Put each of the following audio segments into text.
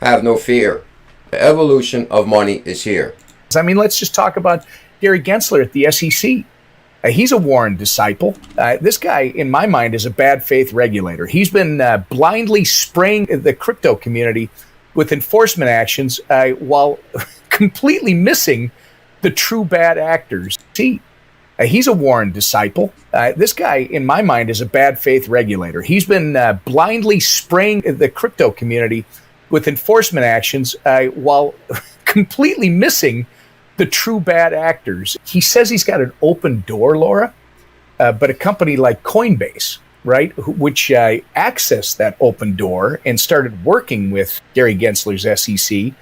Have no fear. The evolution of money is here. I mean, let's just talk about Gary Gensler at the SEC. He's a Warren disciple. This guy, in my mind, is a bad faith regulator. He's been blindly spraying the crypto community with enforcement actions while completely missing the true bad actors. See, he's a Warren disciple. This guy, in my mind, is a bad faith regulator. He's been blindly spraying the crypto community with enforcement actions while completely missing the true bad actors. He says he's got an open door, Laura, but a company like Coinbase, right, which accessed that open door and started working with Gary Gensler's SEC.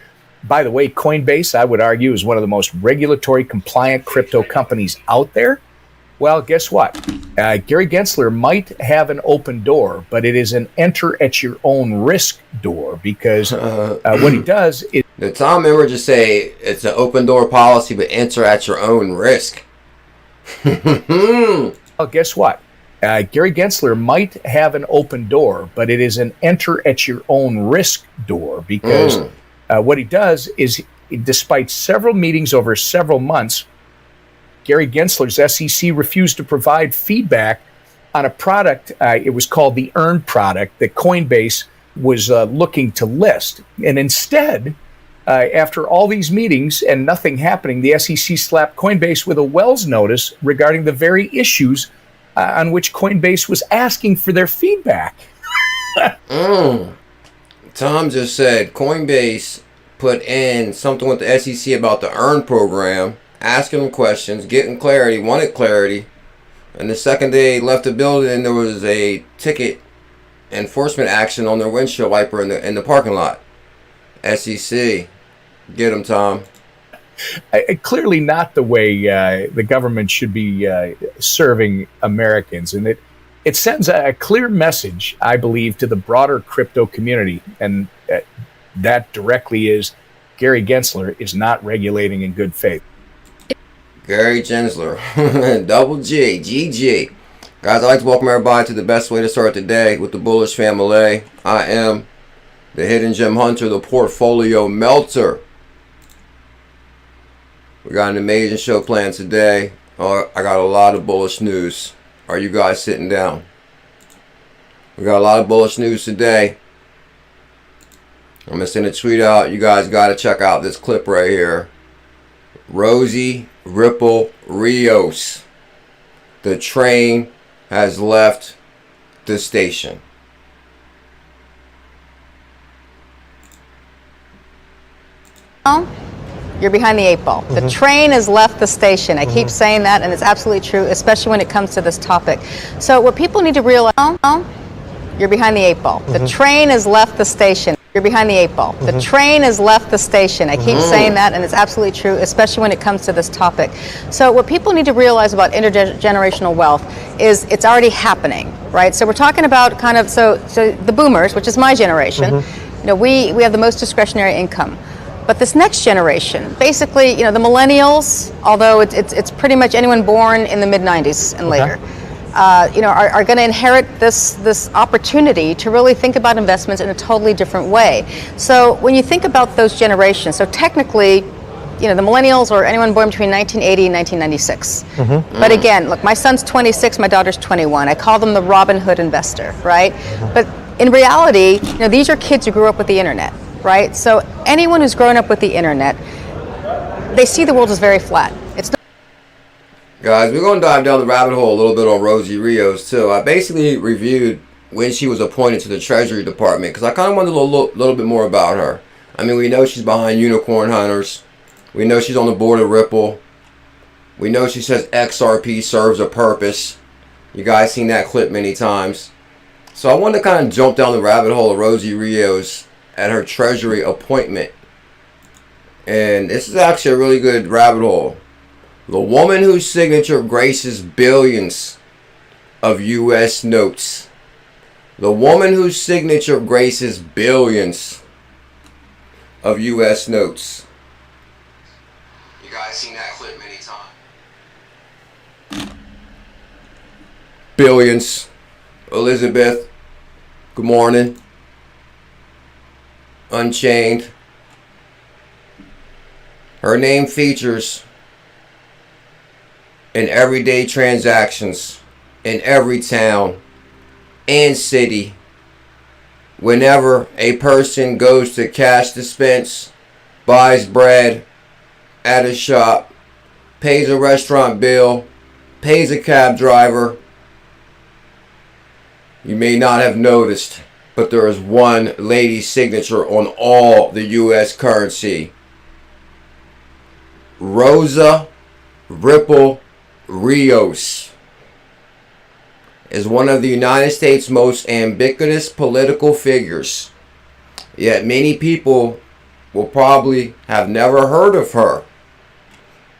By the way, Coinbase, I would argue, is one of the most regulatory compliant crypto companies out there. Well, guess what? Gary Gensler might have an open door, but it is an enter at your own risk door, because what he does is... Did Tom ever just say it's an open door policy, but enter at your own risk? Well, guess what? Gary Gensler might have an open door, but it is an enter at your own risk door, because what he does is, despite several meetings over several months, Gary Gensler's SEC refused to provide feedback on a product. It was called the Earn product that Coinbase was looking to list. And instead, after all these meetings and nothing happening, the SEC slapped Coinbase with a Wells notice regarding the very issues on which Coinbase was asking for their feedback. Tom just said Coinbase put in something with the SEC about the Earn program, asking them questions, getting clarity, wanted clarity, and the second they left the building, there was a ticket enforcement action on their windshield wiper in the parking lot. SEC, get them, Tom. Clearly not the way the government should be serving Americans, and it sends a clear message, I believe, to the broader crypto community, and that directly is Gary Gensler is not regulating in good faith. Gary Gensler, double G, GG. Guys, I'd like to welcome everybody to the best way to start the day with the bullish family. I am the hidden gem hunter, the portfolio melter. We got an amazing show planned today. I got a lot of bullish news. Are you guys sitting down? We got a lot of bullish news today. I'm going to send a tweet out. You guys got to check out this clip right here. Rosie, Ripple, Rios. The train has left the station. You're behind the 8 ball. The train has left the station. I keep saying that, and it's absolutely true, especially when it comes to this topic. So what people need to realize, you're behind the 8 ball. The train has left the station. You're behind the 8 ball. The train has left the station. I keep saying that, and it's absolutely true, especially when it comes to this topic. So what people need to realize about intergenerational wealth is it's already happening, right? So we're talking about kind of, so the boomers, which is my generation, you know, we have the most discretionary income. But this next generation, basically, you know, the millennials, although it's pretty much anyone born in the mid-90s and later, you know, are going to inherit this opportunity to really think about investments in a totally different way. So when you think about those generations, so technically, you know, the millennials or anyone born between 1980 and 1996. But again, look, my son's 26, my daughter's 21. I call them the Robin Hood investor, right? But in reality, you know, these are kids who grew up with the internet, right? So anyone who's grown up with the internet, they see the world as very flat. It's not. Guys, we're going to dive down the rabbit hole a little bit on Rosie Rios, too. I basically reviewed when she was appointed to the Treasury Department, because I kind of wanted to know a little bit more about her. I mean, we know she's behind Unicorn Hunters. We know she's on the board of Ripple. We know she says XRP serves a purpose. You guys seen that clip many times. So I wanted to kind of jump down the rabbit hole of Rosie Rios at her Treasury appointment. And this is actually a really good rabbit hole. The woman whose signature graces billions of U.S. notes. The woman whose signature graces billions of U.S. notes. You guys seen that clip many times. Billions. Elizabeth, good morning. Unchained. Her name features in everyday transactions in every town and city. Whenever a person goes to cash dispense, buys bread at a shop, pays a restaurant bill, pays a cab driver, you may not have noticed, but there is one lady's signature on all the U.S. currency. Rosa Ripple Rios is one of the United States' most ubiquitous political figures. Yet many people will probably have never heard of her.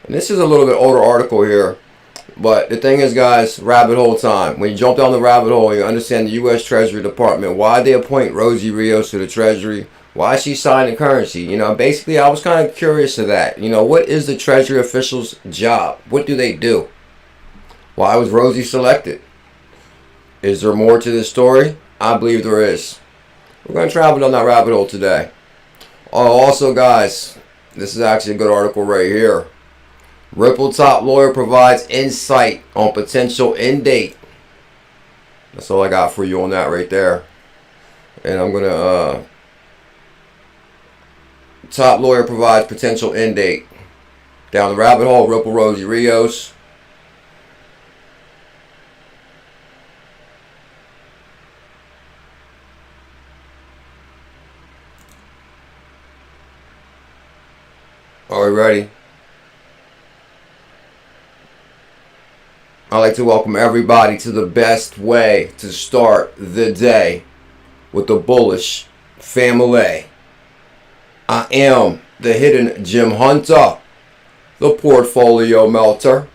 And this is a little bit older article here. But the thing is, guys, rabbit hole time. When you jump down the rabbit hole, you understand the U.S. Treasury Department. Why they appoint Rosie Rios to the Treasury? Why she signing currency? You know, basically, I was kind of curious of that. You know, what is the Treasury official's job? What do they do? Why was Rosie selected? Is there more to this story? I believe there is. We're going to travel down that rabbit hole today. Oh, also, guys, this is actually a good article right here. Ripple top lawyer provides insight on potential end date. That's all I got for you on that right there. And I'm going to... top lawyer provides potential end date. Down the rabbit hole, Ripple Rosie Rios. Are we ready? I'd like to welcome everybody to the best way to start the day with the bullish family. I am the hidden gem hunter, the portfolio melter.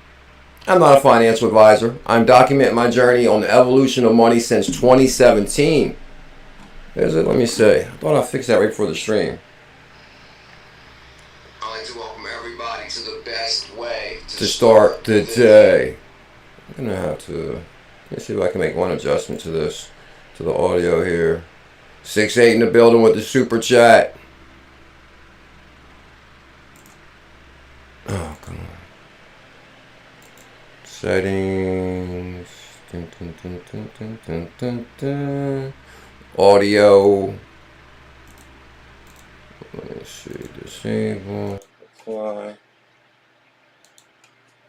I'm not a financial advisor. I'm documenting my journey on the evolution of money since 2017. There's it. Let me see. I thought I fixed that right before the stream. I'd like to welcome everybody to the best way to start the day. I'm gonna have to, let's see if I can make one adjustment to this, to the audio here. 6-8 in the building with the super chat. Oh, come on. Settings. Dun, dun, dun, dun, dun, dun, dun, dun. Audio. Let me see. Disable. Apply.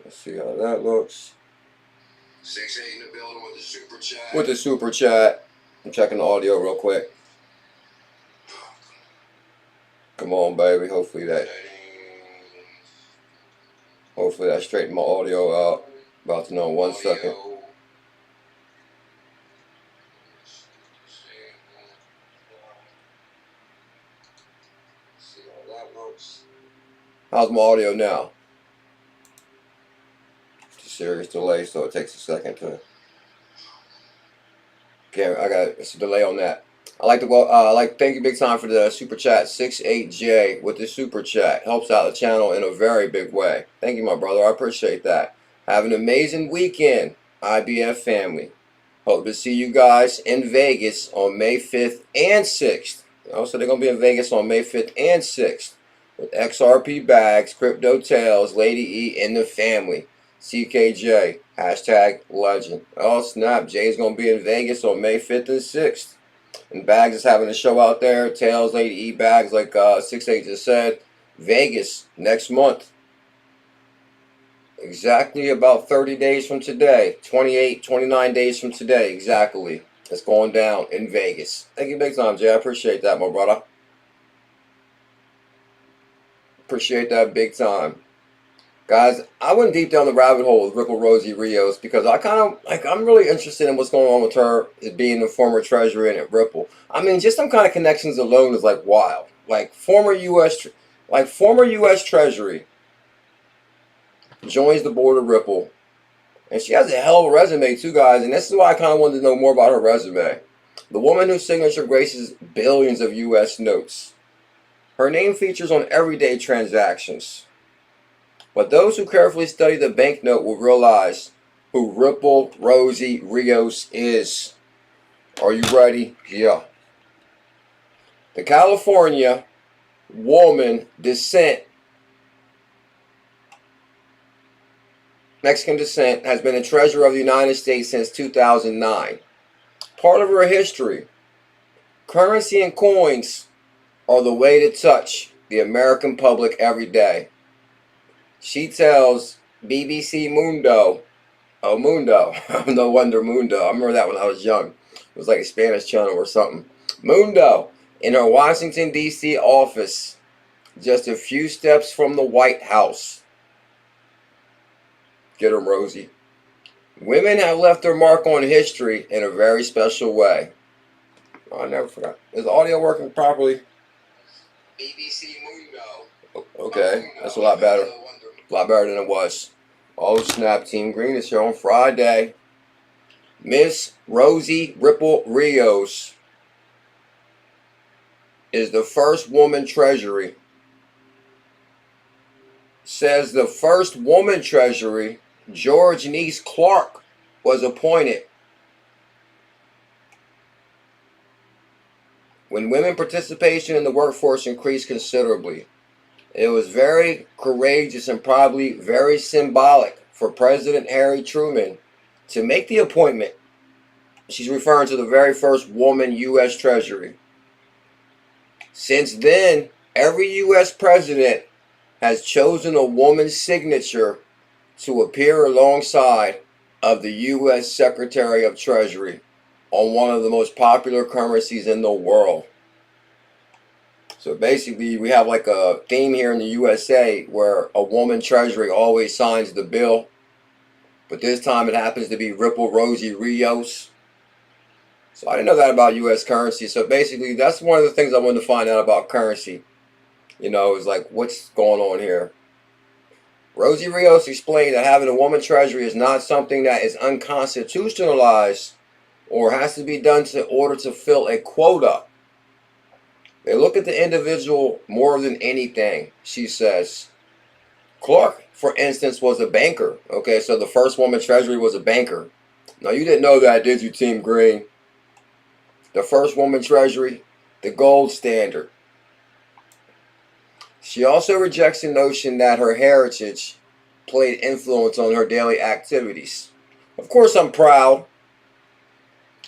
Let's see how that looks. 6-8 in the building with the super chat. With the super chat. I'm checking the audio real quick. Come on, baby. Hopefully that straightened my audio out. About to know in 1 second. See how that looks. How's my audio now? Serious delay, so it takes a second to. Okay, I got it's a delay on that. I like to thank you big time for the super chat. 68J with the super chat helps out the channel in a very big way. Thank you, my brother. I appreciate that. Have an amazing weekend, IBF family. Hope to see you guys in Vegas on May 5th and 6th. So they're gonna be in Vegas on May 5th and 6th with XRP bags, ℚ𝕝𝕚𝕟𝕚, Lady E, and the family. CKJ, hashtag legend. Oh snap, Jay's going to be in Vegas on May 5th and 6th. And Bags is having a show out there. Tails, Lady E, Bags, like 6-8 just said. Vegas next month. Exactly about 30 days from today. 29 days from today, exactly. It's going down in Vegas. Thank you big time, Jay. I appreciate that, my brother. Appreciate that big time. Guys, I went deep down the rabbit hole with Ripple Rosie Rios because I'm really interested in what's going on with her being the former treasurer and at Ripple. I mean, just some kind of connections alone is like wild. Like former U.S. Treasury joins the board of Ripple, and she has a hell of a resume too, guys. And this is why I kind of wanted to know more about her resume. The woman whose signature graces billions of U.S. notes. Her name features on everyday transactions. But those who carefully study the banknote will realize who Ripple Rosie Rios is. Are you ready? Yeah. The California woman descent, Mexican descent, has been a treasurer of the United States since 2009. Part of her history: currency and coins are the way to touch the American public every day. She tells BBC Mundo, no wonder Mundo, I remember that when I was young. It was like a Spanish channel or something. Mundo, in her Washington, D.C. office, just a few steps from the White House. Get her, Rosie. Women have left their mark on history in a very special way. Oh, I never forgot. Is the audio working properly? BBC Mundo. Okay, that's a lot better. A lot better than it was. Oh snap, Team Green is here on Friday. Miss Rosie Ripple Rios is the first woman treasury. Says the first woman treasury, George Niece Clark, was appointed when women participation in the workforce increased considerably. It was very courageous and probably very symbolic for President Harry Truman to make the appointment. She's referring to the very first woman U.S. Treasury. Since then, every U.S. president has chosen a woman's signature to appear alongside of the U.S. Secretary of Treasury on one of the most popular currencies in the world. So basically, we have like a theme here in the USA where a woman treasury always signs the bill. But this time it happens to be Ripple Rosie Rios. So I didn't know that about U.S. currency. So basically, that's one of the things I wanted to find out about currency. You know, is like, what's going on here? Rosie Rios explained that having a woman treasury is not something that is unconstitutionalized or has to be done in order to fill a quota. They look at the individual more than anything, she says. Clark, for instance, was a banker. Okay, so the first woman treasury was a banker. Now, you didn't know that, did you, Team Green? The first woman treasury, the gold standard. She also rejects the notion that her heritage played influence on her daily activities. Of course, I'm proud.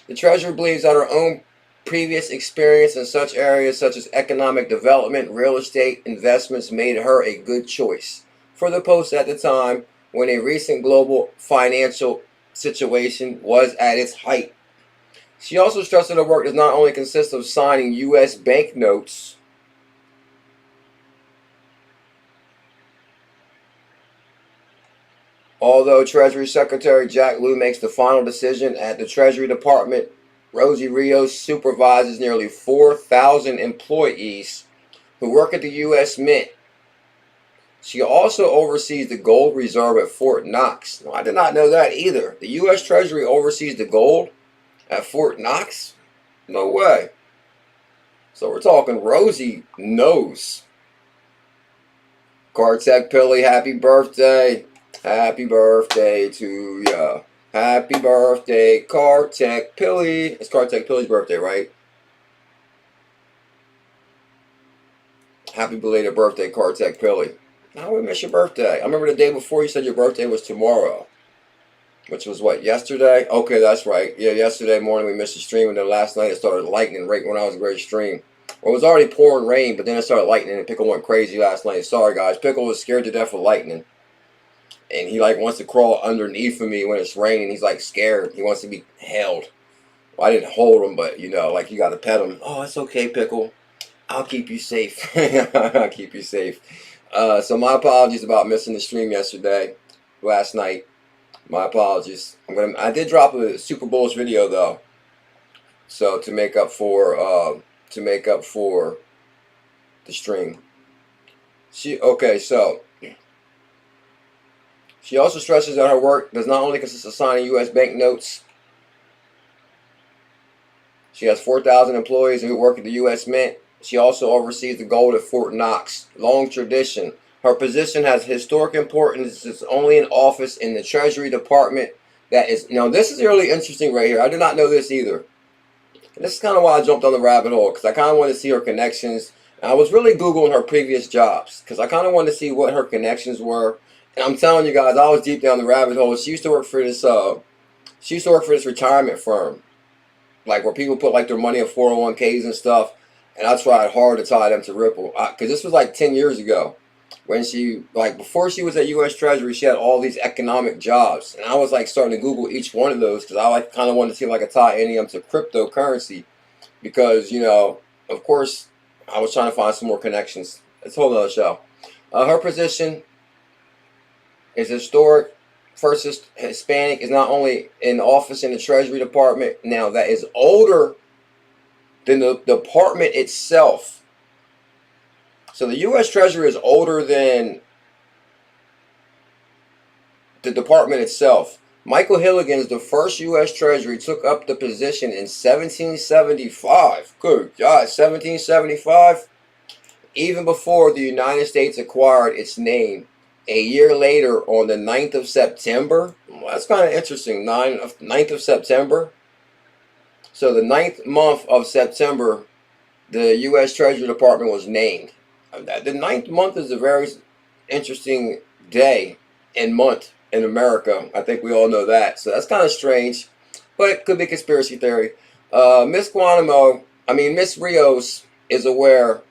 The treasurer believes that her own previous experience in such areas such as economic development, real estate investments made her a good choice for the post at the time when a recent global financial situation was at its height. She also stressed that her work does not only consist of signing U.S. banknotes, although Treasury Secretary Jack Lew makes the final decision at the Treasury Department. Rosie Rios supervises nearly 4,000 employees who work at the U.S. Mint. She also oversees the gold reserve at Fort Knox. No, I did not know that either. The U.S. Treasury oversees the gold at Fort Knox? No way. So we're talking Rosie knows. Kartek Pili, happy birthday. Happy birthday to ya. Happy birthday, Kartek Pili. It's Kartek Pili's birthday, right? Happy belated birthday, Kartek Pili. How we miss your birthday? I remember the day before you said your birthday was tomorrow. Which was what, yesterday? Okay, that's right. Yeah, yesterday morning we missed the stream, and then last night it started lightning right when I was going to stream. Well, it was already pouring rain, but then it started lightning, and Pickle went crazy last night. Sorry, guys. Pickle was scared to death of lightning. And he like wants to crawl underneath of me when it's raining. He's like scared. He wants to be held. Well, I didn't hold him, but you know, like you got to pet him. Oh, it's okay, Pickle. I'll keep you safe. I'll keep you safe. So my apologies about missing the stream last night. My apologies. I did drop a super bullish video though. So to make up for the stream. She also stresses that her work does not only consist of signing U.S. banknotes. She has 4,000 employees who work at the U.S. Mint. She also oversees the gold at Fort Knox. Long tradition. Her position has historic importance. It's only an office in the Treasury Department that is... Now, this is really interesting right here. I did not know this either. And this is kind of why I jumped on the rabbit hole, because I kind of wanted to see her connections. And I was really Googling her previous jobs, because I kind of wanted to see what her connections were. And I'm telling you guys, I was deep down the rabbit hole. She used to work for this retirement firm, like where people put like their money in 401ks and stuff. And I tried hard to tie them to Ripple, because this was like 10 years ago. When she, like, before she was at U.S. Treasury, she had all these economic jobs. And I was, like, starting to Google each one of those because I, like, kind of wanted to see if I could tie any of them to cryptocurrency. Because, you know, of course, I was trying to find some more connections. It's a whole other show. Her position is historic. First Hispanic, is not only in office in the Treasury Department. Now, that is older than the department itself. So the U.S. Treasury is older than the department itself. Michael Hilligan's, the first U.S. Treasury, took up the position in 1775. Good God, 1775? Even before the United States acquired its name. A year later, on the 9th of September. Well, that's kind of interesting, 9th of September. So the 9th month of September, the U.S. Treasury Department was named. The 9th month is a very interesting day and month in America. I think we all know that. So that's kind of strange, but it could be conspiracy theory. Miss Rios is aware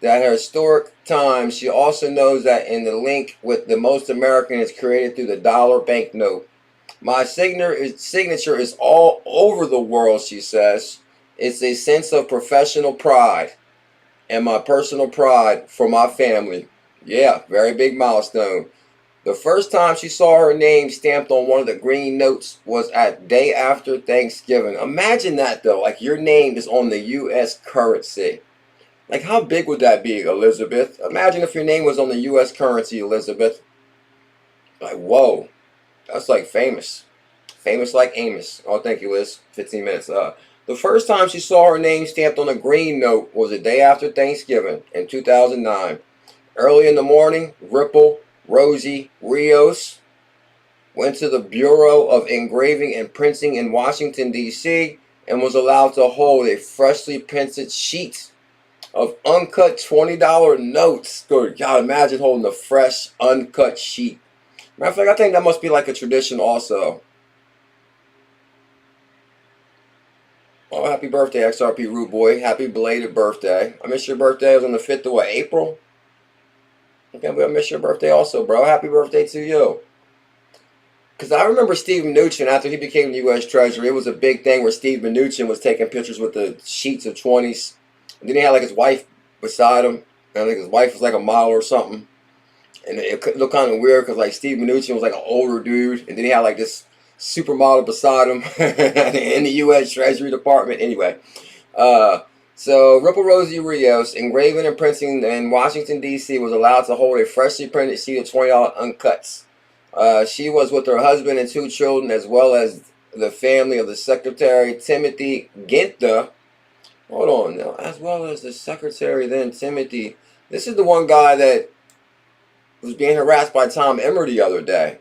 that her historic times. She also knows that in the link with the most American is created through the dollar banknote. My signature is all over the world, she says. It's a sense of professional pride and my personal pride for my family. Yeah, very big milestone. The first time she saw her name stamped on one of the green notes was at day after Thanksgiving. Imagine that though, like your name is on the U.S. currency. Like how big would that be, Elizabeth? Imagine if your name was on the U.S. currency, Elizabeth. Like, whoa, that's like famous. Famous like Amos. Oh, thank you, Liz. 15 minutes. The first time she saw her name stamped on a green note was the day after Thanksgiving in 2009. Early in the morning, Ripple, Rosie, Rios went to the Bureau of Engraving and Printing in Washington, D.C. and was allowed to hold a freshly printed sheet of uncut $20 notes. Good God, imagine holding a fresh, uncut sheet. Matter of fact, I think that must be like a tradition also. Oh, happy birthday, XRP Root Boy. Happy belated birthday. I missed your birthday. It was on the 5th of what, April? Okay, I missed your birthday also, bro. Happy birthday to you. Because I remember Steve Mnuchin, after he became the U.S. Treasury, it was a big thing where Steve Mnuchin was taking pictures with the sheets of 20s. And then he had like his wife beside him. And I think his wife was like a model or something. And it looked kind of weird because like Steve Mnuchin was like an older dude. And then he had like this supermodel beside him in the U.S. Treasury Department. Anyway, so Ripple Rosie Rios, engraving and printing in Washington, D.C., was allowed to hold a freshly printed sheet of $20 uncuts. She was with her husband and 2 children, as well as the family of the Secretary Timothy Gensler. Hold on now. As well as the Secretary then, Timothy. This is the one guy that was being harassed by Tom Emmer the other day.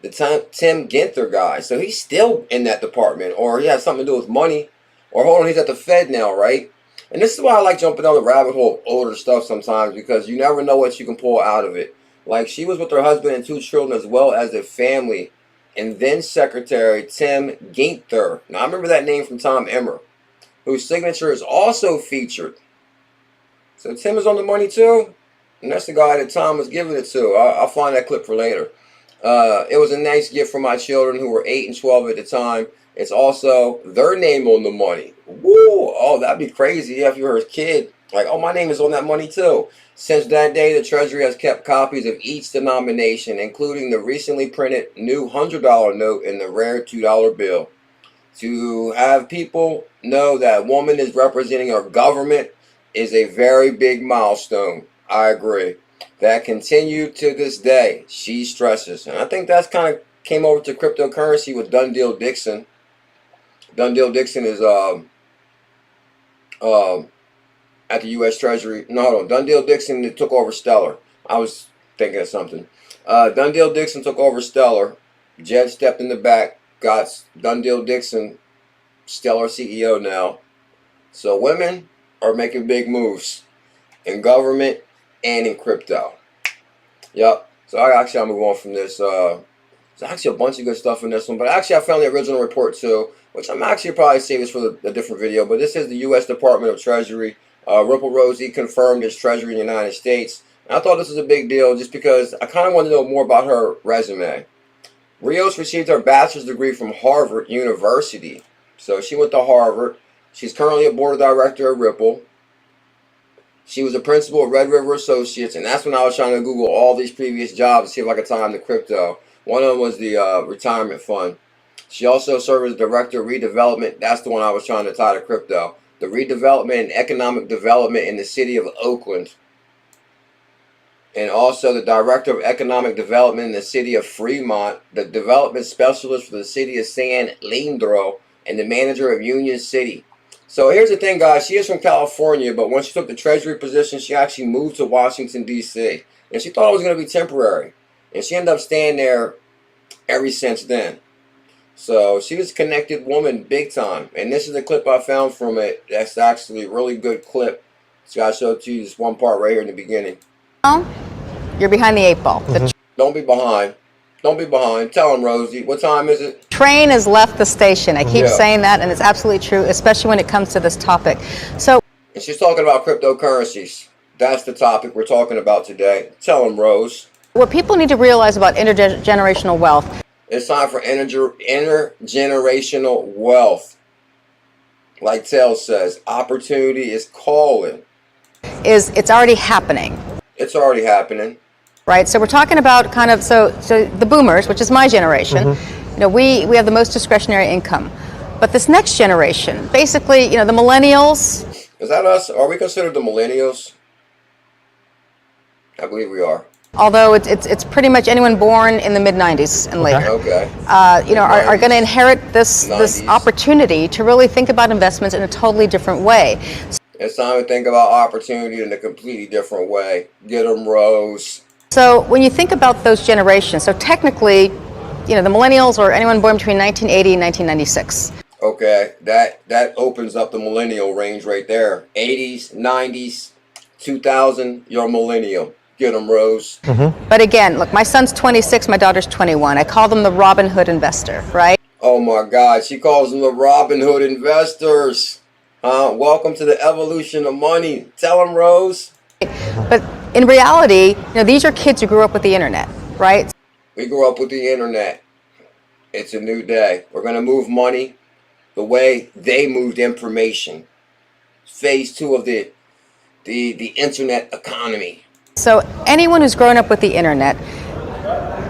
The Tim Gensler guy. So he's still in that department, or he has something to do with money. Or hold on, he's at the Fed now, right? And this is why I like jumping down the rabbit hole of older stuff sometimes, because you never know what you can pull out of it. Like she was with her husband and 2 children, as well as their family, and then Secretary Tim Gensler. Now I remember that name from Tom Emmer, whose signature is also featured. So Tim is on the money too, and that's the guy that Tom was giving it to. I'll find that clip for later. It was a nice gift for my children who were 8 and 12 at the time. It's also their name on the money. Woo! Oh, that'd be crazy if you were a kid. Like, oh, my name is on that money too. Since that day, the Treasury has kept copies of each denomination, including the recently printed new $100 note and the rare $2 bill. To have people know that a woman is representing our government is a very big milestone. I agree. That continued to this day, she stresses. And I think that's kind of came over to cryptocurrency with Dundell Dixon. Dundell Dixon is at the U.S. Treasury. No, hold on. Dundell Dixon took over Stellar. I was thinking of something. Dundell Dixon took over Stellar. Jed stepped in the back, got Dundell Dixon stellar CEO now. So women are making big moves in government and in crypto. Yep. So I'm gonna move on from this. There's actually a bunch of good stuff in this one, but actually I found the original report too, which I'm actually probably save this for a different video. But this is the U.S. Department of Treasury. Ripple Rosie confirmed its treasury in the United States. And I thought this was a big deal just because I kind of wanted to know more about her resume. Rios received her bachelor's degree from Harvard University. So she went to Harvard. She's currently a board of director of Ripple. She was a principal at Red River Associates, and that's when I was trying to Google all these previous jobs to see if I could tie them to crypto. One of them was the retirement fund. She also served as director of redevelopment. That's the one I was trying to tie to crypto. The redevelopment and economic development in the city of Oakland. And also the director of economic development in the city of Fremont, the development specialist for the city of San Leandro, and the manager of Union City. So here's the thing, guys. She is from California, but when she took the treasury position, she actually moved to Washington, D.C. And she thought it was going to be temporary. And she ended up staying there ever since then. So she was a connected woman big time. And this is a clip I found from it. That's actually a really good clip. So I showed to you this one part right here in the beginning. You're behind the 8 ball. The Don't be behind. Don't be behind. Tell them, Rosie. What time is it? train has left the station. I keep saying that, and it's absolutely true, especially when it comes to this topic. So, and she's talking about cryptocurrencies. That's the topic we're talking about today. Tell them, Rose. What people need to realize about intergenerational wealth. It's time for intergenerational wealth. Like Tell says, opportunity is calling. It's already happening. It's already happening. Right, so we're talking about kind of so the boomers, which is my generation. You know, we have the most discretionary income, but this next generation, basically, you know, the millennials. Is that us? Are we considered the millennials? I believe we are. Although it's pretty much anyone born in the mid-90s and later. Okay. You know, are going to inherit this opportunity to really think about investments in a totally different way. It's time to think about opportunity in a completely different way. Get them, Rose. So when you think about those generations, so technically, you know, the millennials or anyone born between 1980 and 1996. Okay, that opens up the millennial range right there. 80s, 90s, 2000, you're a millennial. Get them, Rose. But again, look, my son's 26, my daughter's 21. I call them the Robin Hood investor, right? Oh my God, she calls them the Robin Hood investors. Welcome to the evolution of money. Tell them, Rose. But in reality, you know, these are kids who grew up with the internet, right? We grew up with the internet. It's a new day. We're going to move money the way they moved information. Phase 2 of the internet economy. So anyone who's grown up with the internet,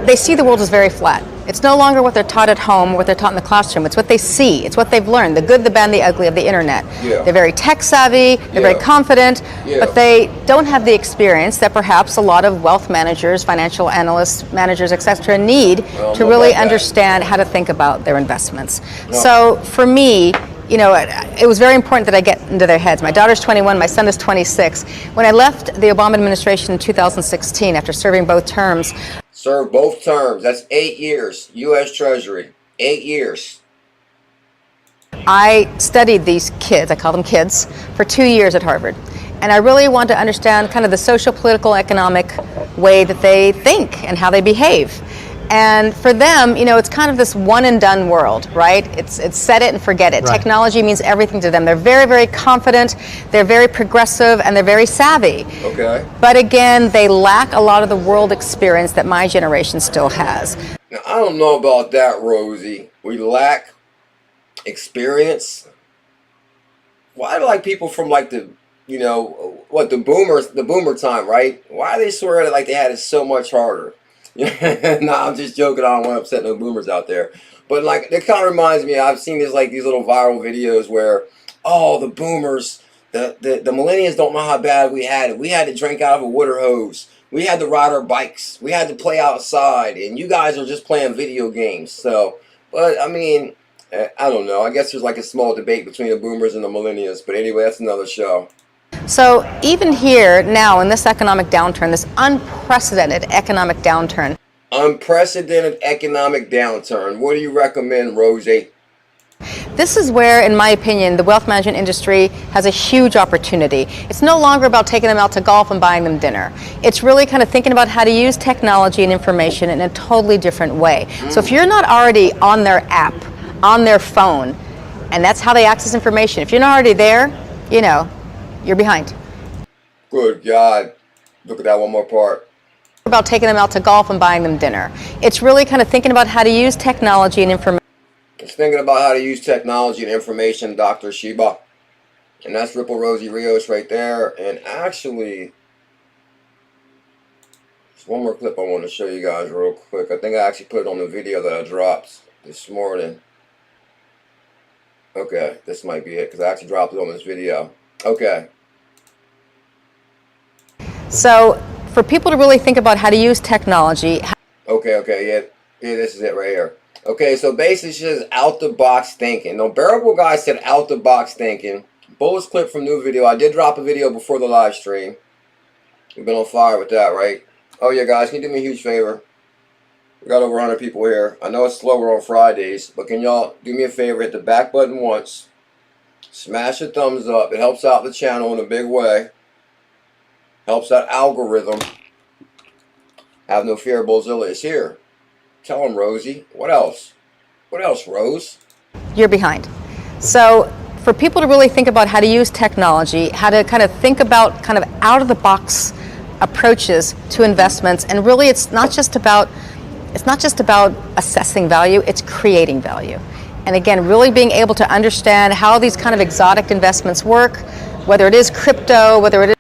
they see the world as very flat. It's no longer what they're taught at home, what they're taught in the classroom. It's what they see. It's what they've learned, the good, the bad, and the ugly of the internet. Yeah. They're very tech savvy, they're very confident, but they don't have the experience that perhaps a lot of wealth managers, financial analysts, managers, etc. need to really understand how to think about their investments. So for me, you know, it was very important that I get into their heads. My daughter's 21, my son is 26. When I left the Obama administration in 2016 after serving both terms. Serve both terms. That's 8 years. U.S. Treasury. 8 years. I studied these kids, I call them kids, for 2 years at Harvard. And I really want to understand kind of the social, political, economic way that they think and how they behave. And for them, you know, it's kind of this one and done world, right? It's set it and forget it. Right. Technology means everything to them. They're very, very confident, they're very progressive, and they're very savvy. Okay. But again, they lack a lot of the world experience that my generation still has. Now, I don't know about that, Rosie. We lack experience. Why do like people from like the, you know, what, the boomer time, right? Why do they swear that like they had it so much harder? Nah, I'm just joking. I don't want to upset no boomers out there. But like, it kind of reminds me, I've seen this like these little viral videos where, oh, the boomers, the millennials don't know how bad we had it. We had to drink out of a water hose. We had to ride our bikes. We had to play outside. And you guys are just playing video games. So, but I mean, I don't know. I guess there's like a small debate between the boomers and the millennials. But anyway, that's another show. So even here now in this economic downturn, this unprecedented economic downturn. Unprecedented economic downturn. What do you recommend, Rosie? This is where, in my opinion, the wealth management industry has a huge opportunity. It's no longer about taking them out to golf and buying them dinner. It's really kind of thinking about how to use technology and information in a totally different way. So if you're not already on their app, on their phone, and that's how they access information, if you're not already there, you know, you're behind. Good God. Look at that one more part. About taking them out to golf and buying them dinner. It's really kind of thinking about how to use technology and information. It's thinking about how to use technology and information, Dr. Sheba. And that's Ripple Rosie Rios right there. And actually, there's one more clip I want to show you guys real quick. I think I actually put it on the video that I dropped this morning. Okay, this might be it because I actually dropped it on this video. Okay. So for people to really think about how to use technology. Okay, yeah, this is it right here. Okay, so basically it's just out-the-box thinking. No, Bearable Guy said out-the-box thinking. Bulls clip from new video. I did drop a video before the live stream. We've been on fire with that, right? Oh, yeah, guys, can you do me a huge favor? We got over 100 people here. I know it's slower on Fridays, but can y'all do me a favor? Hit the back button once. Smash a thumbs up. It helps out the channel in a big way. Helps that algorithm. Have no fear, BuLLZiLLa is here. Tell him, Rosie. What else? What else, Rose? You're behind. So for people to really think about how to use technology, how to kind of think about kind of out-of-the-box approaches to investments, and really it's not just about assessing value, it's creating value. And again, really being able to understand how these kind of exotic investments work, whether it is crypto, whether it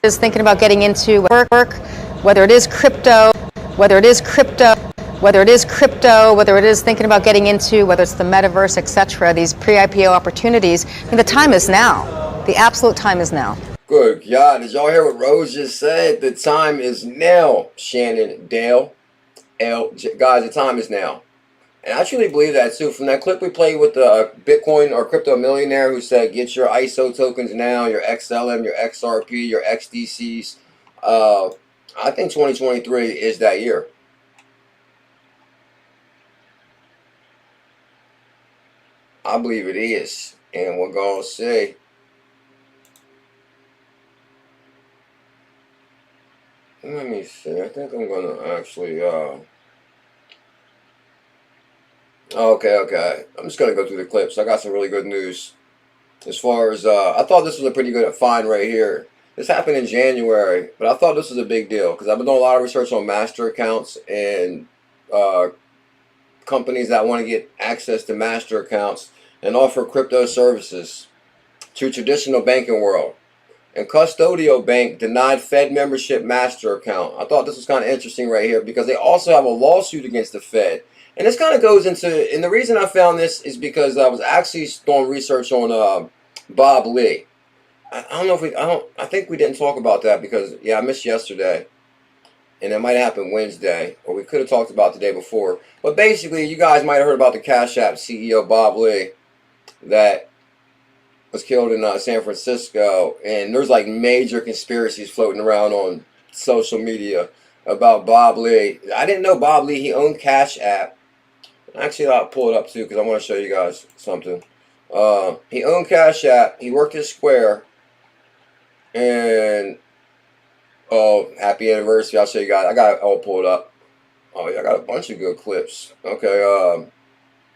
is thinking about getting into work, whether it is crypto, whether it is crypto, whether it is crypto, whether it is thinking about getting into, whether it's the metaverse, etc., these pre-IPO opportunities. I mean, the time is now. The absolute time is now. Good God, did y'all hear what Rose just said? The time is now, Shannon, Dale, guys, the time is now. And I truly believe that too. From that clip we played with the Bitcoin or crypto millionaire who said, get your ISO tokens now, your XLM, your XRP, your XDCs. I think 2023 is that year. I believe it is. And we're going to say, let me see. I think I'm going to actually, okay. I'm just going to go through the clips. I got some really good news. As far as, I thought this was a pretty good find right here. This happened in January, but I thought this was a big deal because I've been doing a lot of research on master accounts and companies that want to get access to master accounts and offer crypto services to traditional banking world. And Custodial Bank denied Fed membership master account. I thought this was kind of interesting right here because they also have a lawsuit against the Fed. And this kind of goes into, and the reason I found this is because I was actually doing research on Bob Lee. I don't know if I think we didn't talk about that because, yeah, I missed yesterday. And it might have happened Wednesday, or we could have talked about the day before. But basically, you guys might have heard about the Cash App CEO, Bob Lee, that was killed in San Francisco. And there's like major conspiracies floating around on social media about Bob Lee. I didn't know Bob Lee, he owned Cash App. Actually, I'll pull it up too because I want to show you guys something. He owned Cash App. He worked at Square. And oh, happy anniversary! I'll show you guys. I got it all pulled up. Oh yeah, I got a bunch of good clips. Okay,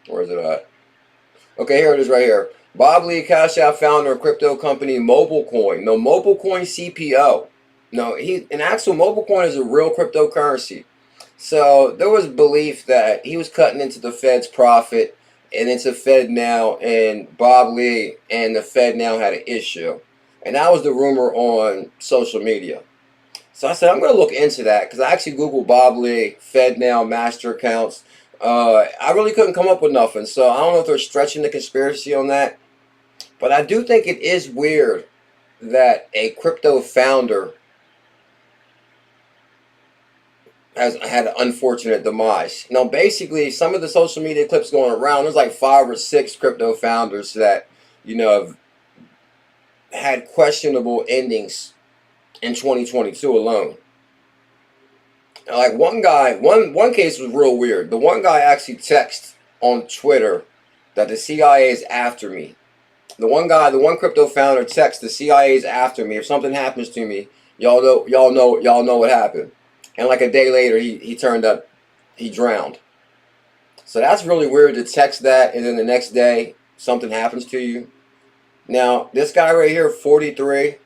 where is it at? Okay, here it is right here. Bob Lee, Cash App founder of crypto company MobileCoin. No, MobileCoin CPO. No, an actual MobileCoin is a real cryptocurrency. So there was belief that he was cutting into the Fed's profit and into FedNow, and Bob Lee and the FedNow had an issue. And that was the rumor on social media. So I said, I'm going to look into that because I actually Googled Bob Lee, FedNow, master accounts. I really couldn't come up with nothing. So I don't know if they're stretching the conspiracy on that. But I do think it is weird that a crypto founder has had an unfortunate demise. Now, basically, some of the social media clips going around, there's like 5 or 6 crypto founders that, you know, have had questionable endings in 2022 alone. And like one guy, one case was real weird. The one guy actually texted on Twitter that the CIA is after me. The one guy, the one crypto founder texts, the CIA is after me. If something happens to me, y'all know what happened. And like a day later, he turned up, he drowned. So that's really weird to text that, and then the next day something happens to you. Now this guy right here, 43,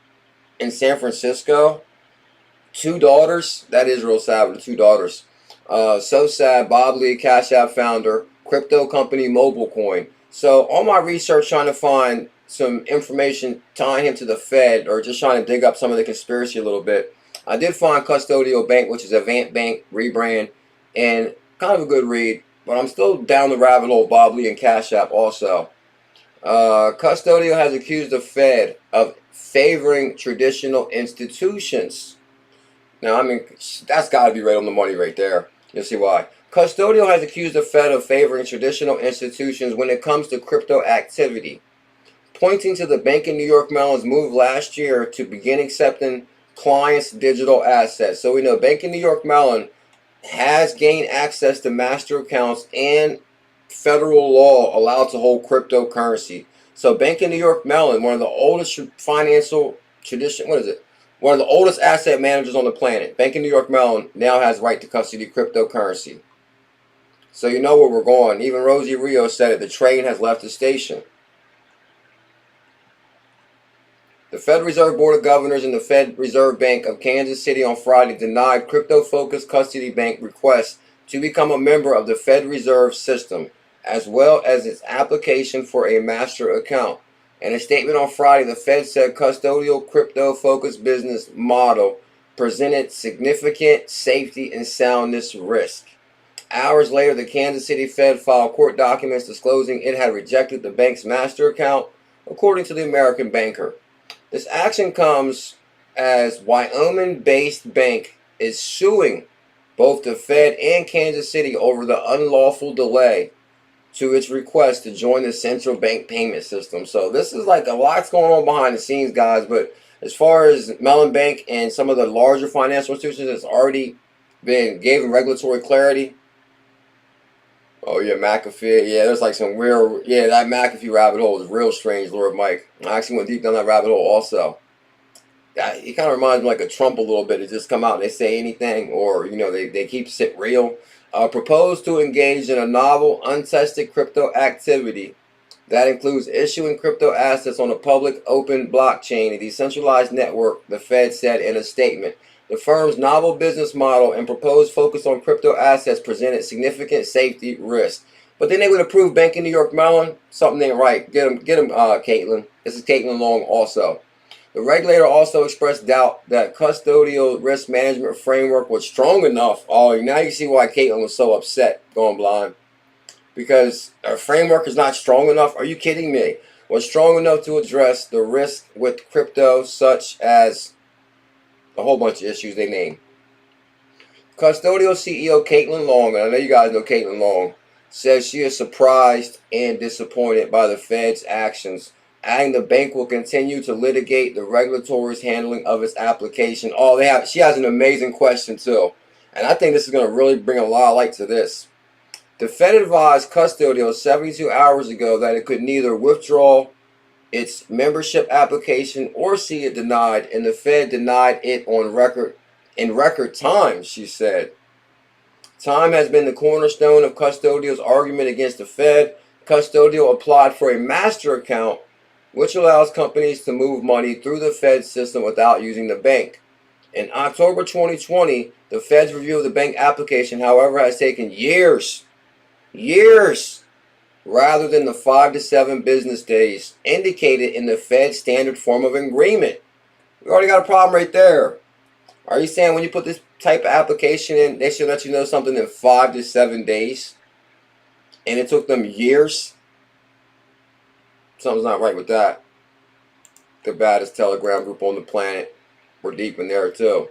in San Francisco, 2 daughters. That is real sad with the 2 daughters. So sad. BuLLZiLla123 Cash App founder, crypto company MobileCoin. So all my research trying to find some information tying him to the Fed, or just trying to dig up some of the conspiracy a little bit, I did find Custodial Bank, which is a Avant Bank rebrand, and kind of a good read. But I'm still down the rabbit hole of BuLLZiLla123 and Cash App also. Custodial has accused the Fed of favoring traditional institutions. Now, I mean, that's got to be right on the money right there. You'll see why. Custodial has accused the Fed of favoring traditional institutions when it comes to crypto activity, pointing to the Bank of New York Mellon's move last year to begin accepting clients' digital assets. So we know Bank of New York Mellon has gained access to master accounts, and federal law allowed to hold cryptocurrency. So Bank of New York Mellon, one of the oldest financial tradition, one of the oldest asset managers on the planet, Bank of New York Mellon now has right to custody cryptocurrency. So you know where we're going. Even Rosie Rios said it, the train has left the station. The Federal Reserve Board of Governors and the Fed Reserve Bank of Kansas City on Friday denied crypto-focused custody bank requests to become a member of the Fed Reserve System, as well as its application for a master account. In a statement on Friday, the Fed said custodial crypto-focused business model presented significant safety and soundness risk. Hours later, the Kansas City Fed filed court documents disclosing it had rejected the bank's master account, according to the American banker. This action comes as Wyoming-based bank is suing both the Fed and Kansas City over the unlawful delay to its request to join the central bank payment system. So this is like a lot's going on behind the scenes, guys. But as far as Mellon Bank and some of the larger financial institutions that's already been given regulatory clarity. Oh yeah, McAfee. Yeah, there's like some real, yeah, that McAfee rabbit hole is real strange, Lord Mike. I actually went deep down that rabbit hole also. It kind of reminds me like of Trump a little bit. It just come out and they say anything, or you know, they keep it real. Proposed to engage in a novel, untested crypto activity that includes issuing crypto assets on a public open blockchain, a decentralized network, the Fed said in a statement. The firm's novel business model and proposed focus on crypto assets presented significant safety risk. But then they would approve Bank of New York Mellon. Something ain't right. Get him, Caitlin. This is Caitlin Long also. The regulator also expressed doubt that custodial risk management framework was strong enough. Oh, now you see why Caitlin was so upset going blind. Because our framework is not strong enough. Are you kidding me? Was strong enough to address the risk with crypto, such as a whole bunch of issues they named. Custodial CEO Caitlin Long, and I know you guys know Caitlin Long, says she is surprised and disappointed by the Fed's actions, adding the bank will continue to litigate the regulatory's handling of its application. Oh, she has an amazing question too, and I think this is going to really bring a lot of light to this. The Fed advised Custodial 72 hours ago that it could neither withdraw its membership application or see it denied, and the Fed denied it on record in record time, she said. Time has been the cornerstone of Custodial's argument against the Fed. Custodial applied for a master account, which allows companies to move money through the Fed system without using the bank. In October 2020, the Fed's review of the bank application, however, has taken years, rather than the 5 to 7 business days indicated in the Fed standard form of agreement. We already got a problem right there. Are you saying when you put this type of application in, they should let you know something in 5 to 7 days? And it took them years? Something's not right with that. The baddest Telegram group on the planet. We're deep in there too.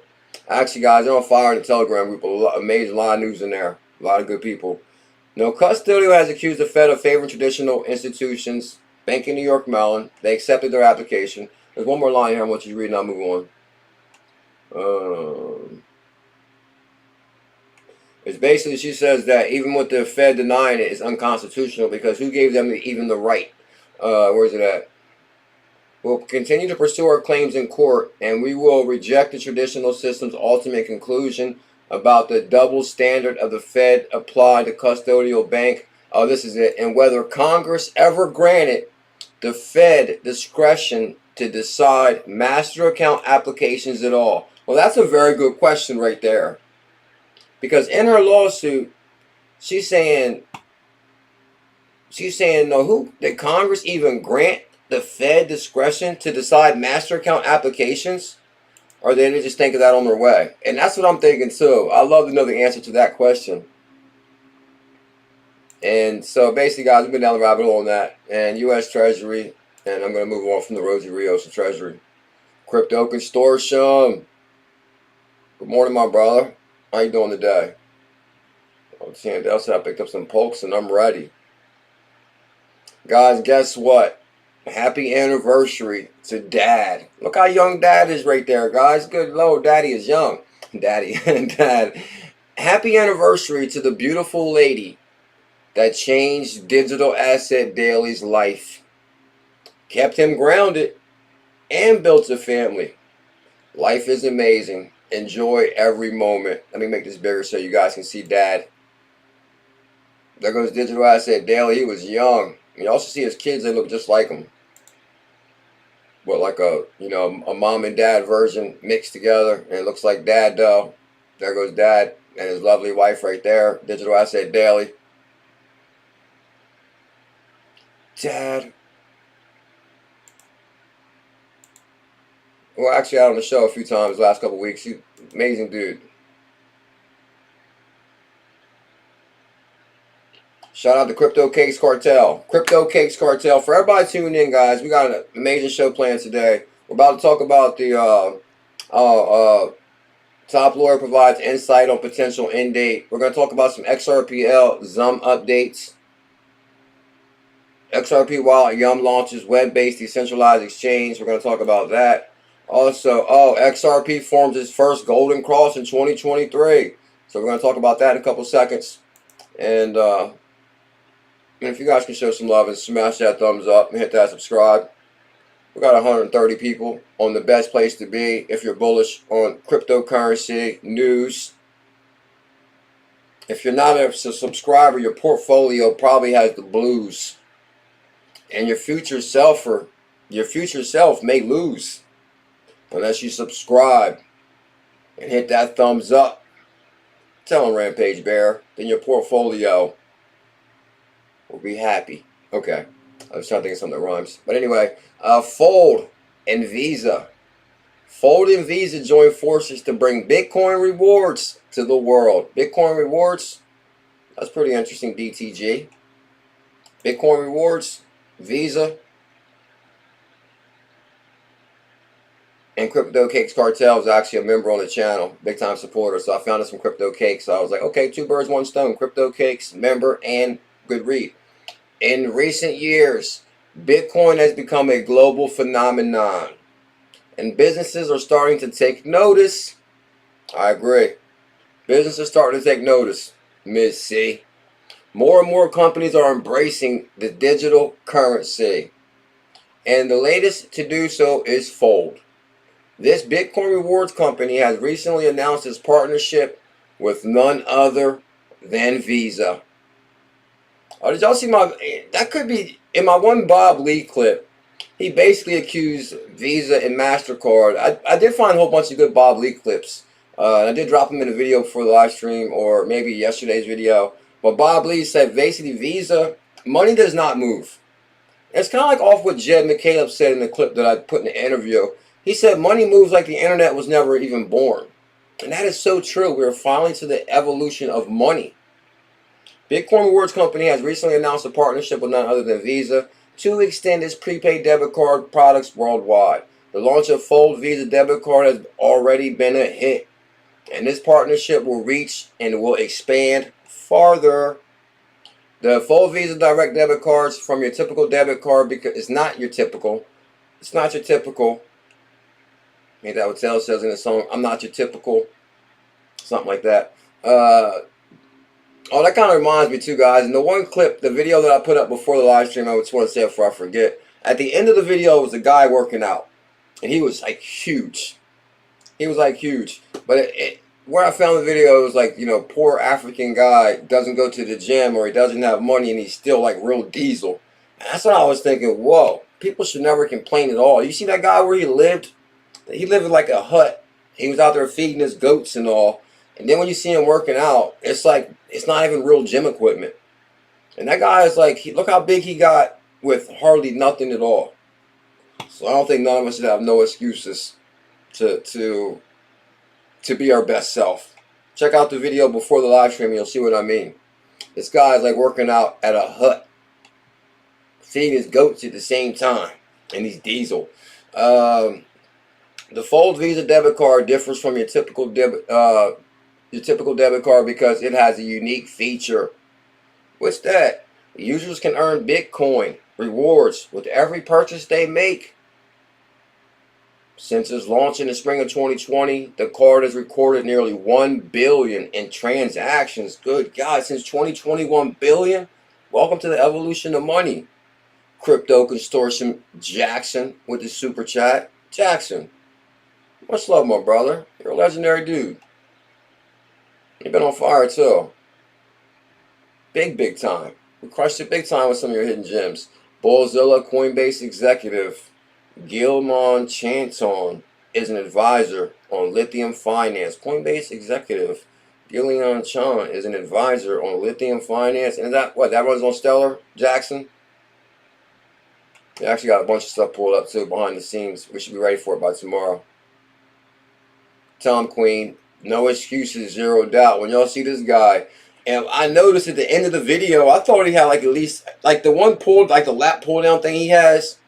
Actually, guys, they're on fire in the Telegram group. Amazing, a lot of news in there. A lot of good people. No, Custodial has accused the Fed of favoring traditional institutions. Bank of New York Mellon. They accepted their application. There's one more line here I want you to read and I'll move on. It's basically, she says that even with the Fed denying it, it's unconstitutional because who gave them even the right? Where's it at? We'll continue to pursue our claims in court, and we will reject the traditional system's ultimate conclusion about the double standard of the Fed applied to custodial bank. Oh, this is it. And whether Congress ever granted the Fed discretion to decide master account applications at all. Well, that's a very good question right there. Because in her lawsuit, she's saying, no, who did Congress even grant the Fed discretion to decide master account applications? Or did they just think of that on their way? And that's what I'm thinking too. I'd love to know the answer to that question. And so basically, guys, we've been down the rabbit hole on that. And U.S. Treasury, and I'm going to move on from the Rosie, Rios, and Treasury. Crypto consortium. Good morning, my brother. How you doing today? Oh, Sandell said I picked up some pokes and I'm ready. Guys, guess what? Happy anniversary to Dad. Look how young Dad is right there, guys. Good Lord, Daddy is young. Daddy and Dad. Happy anniversary to the beautiful lady that changed Digital Asset Daily's life. Kept him grounded and built a family. Life is amazing. Enjoy every moment. Let me make this bigger so you guys can see Dad. There goes Digital Asset Daily. He was young. You also see his kids, they look just like him. But like a, you know, a mom and dad version mixed together. And it looks like Dad though. There goes Dad and his lovely wife right there. Digital Asset Daily. Dad. Well, actually out on the show a few times the last couple of weeks. He's an amazing dude. Shout out to Crypto Cakes Cartel. Crypto Cakes Cartel. For everybody tuning in, guys, we got an amazing show planned today. We're about to talk about the top lawyer provides insight on potential end date. We're going to talk about some XRPL Xumm updates. XRP wallet Yumm launches web-based decentralized exchange. We're going to talk about that. Also, XRP forms its first golden cross in 2023. So we're going to talk about that in a couple seconds. And if you guys can show some love and smash that thumbs up and hit that subscribe. We got 130 people on the best place to be if you're bullish on cryptocurrency news. If you're not a subscriber, your portfolio probably has the blues. And your future self may lose unless you subscribe and hit that thumbs up. Tell them Rampage Bear, then your portfolio will be happy. Okay, I was trying to think of something that rhymes. But anyway, Fold and Visa. Fold and Visa join forces to bring Bitcoin rewards to the world. Bitcoin rewards, that's pretty interesting, BTG. Bitcoin rewards, Visa, and Crypto Cakes Cartel is actually a member on the channel, big time supporter. So I found us some Crypto Cakes. So I was like, okay, 2 birds, 1 stone. Crypto Cakes, member, and good read. In recent years, Bitcoin has become a global phenomenon, and businesses are starting to take notice. I agree. Businesses are starting to take notice, Ms. C. More and more companies are embracing the digital currency, and the latest to do so is Fold. This Bitcoin rewards company has recently announced its partnership with none other than Visa. Oh, did y'all see that could be, in my one Bob Lee clip, he basically accused Visa and MasterCard. I did find a whole bunch of good Bob Lee clips. I did drop them in a video for the live stream or maybe yesterday's video. But Bob Lee said basically Visa, money does not move. It's kind of like off what 𝕊𝕚𝕟𝕚 said in the clip that I put in the interview. He said money moves like the internet was never even born. And that is so true. We're finally to the evolution of money. Bitcoin Rewards Company has recently announced a partnership with none other than Visa to extend its prepaid debit card products worldwide. The launch of Fold Visa debit card has already been a hit, and this partnership will reach and will expand farther. The Fold Visa direct debit cards from your typical debit card, because it's not your typical. I think that what Taylor says in the song, I'm not your typical, something like that. Oh, that kind of reminds me too, guys. In the one clip, the video that I put up before the live stream, I just want to say it before I forget. At the end of the video was a guy working out, and he was like huge. He was like huge. But where I found the video was like, you know, poor African guy doesn't go to the gym or he doesn't have money and he's still like real diesel. And that's what I was thinking. Whoa, people should never complain at all. You see that guy where he lived? He lived in like a hut. He was out there feeding his goats and all. And then when you see him working out, it's like, it's not even real gym equipment. And that guy is like, look how big he got with hardly nothing at all. So I don't think none of us should have no excuses to be our best self. Check out the video before the live stream and you'll see what I mean. This guy is like working out at a hut, feeding his goats at the same time, and he's diesel. The Fold Visa debit card differs from your typical debit card because it has a unique feature. What's that? Users can earn Bitcoin rewards with every purchase they make. Since its launch in the spring of 2020, the card has recorded nearly 1 billion in transactions. Good God, since 2021 billion? Welcome to the evolution of money. Crypto consortium Jackson with the super chat. Jackson, much love, my brother. You're a legendary dude. You've been on fire too. Big time. We crushed it big time with some of your hidden gems. BuLLZiLla Coinbase executive 𝕊𝕠𝕚𝕤𝕤 is an advisor on lithium finance. Coinbase executive 𝕊𝕠𝕚𝕤𝕤 is an advisor on lithium finance. And is that what? That runs on Stellar, Jackson? They actually got a bunch of stuff pulled up too behind the scenes. We should be ready for it by tomorrow. Tell him, Queen, no excuses, zero doubt. When y'all see this guy, and I noticed at the end of the video, I thought he had like at least, like the one pulled, like the lap pull down thing he has.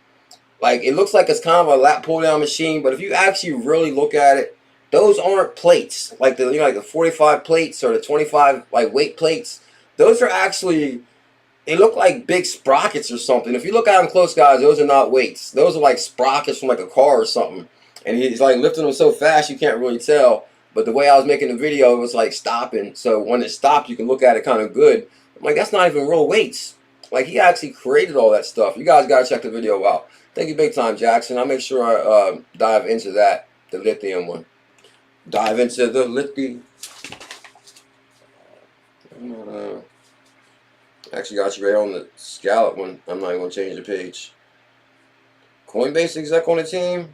Like, it looks like it's kind of a lap pull-down machine, but if you actually really look at it, those aren't plates. Like the, you know, like the 45 plates or the 25 like weight plates. Those are actually, they look like big sprockets or something. If you look at them close, guys, those are not weights. Those are like sprockets from like a car or something. And he's like lifting them so fast you can't really tell. But the way I was making the video, it was like stopping. So when it stopped, you can look at it kind of good. I'm like, that's not even real weights. Like, he actually created all that stuff. You guys got to check the video out. Thank you big time, Jackson. I'll make sure I dive into that, the lithium one. Dive into the lithium. Actually got you right on the scallop one. I'm not even going to change the page. Coinbase exec on the team.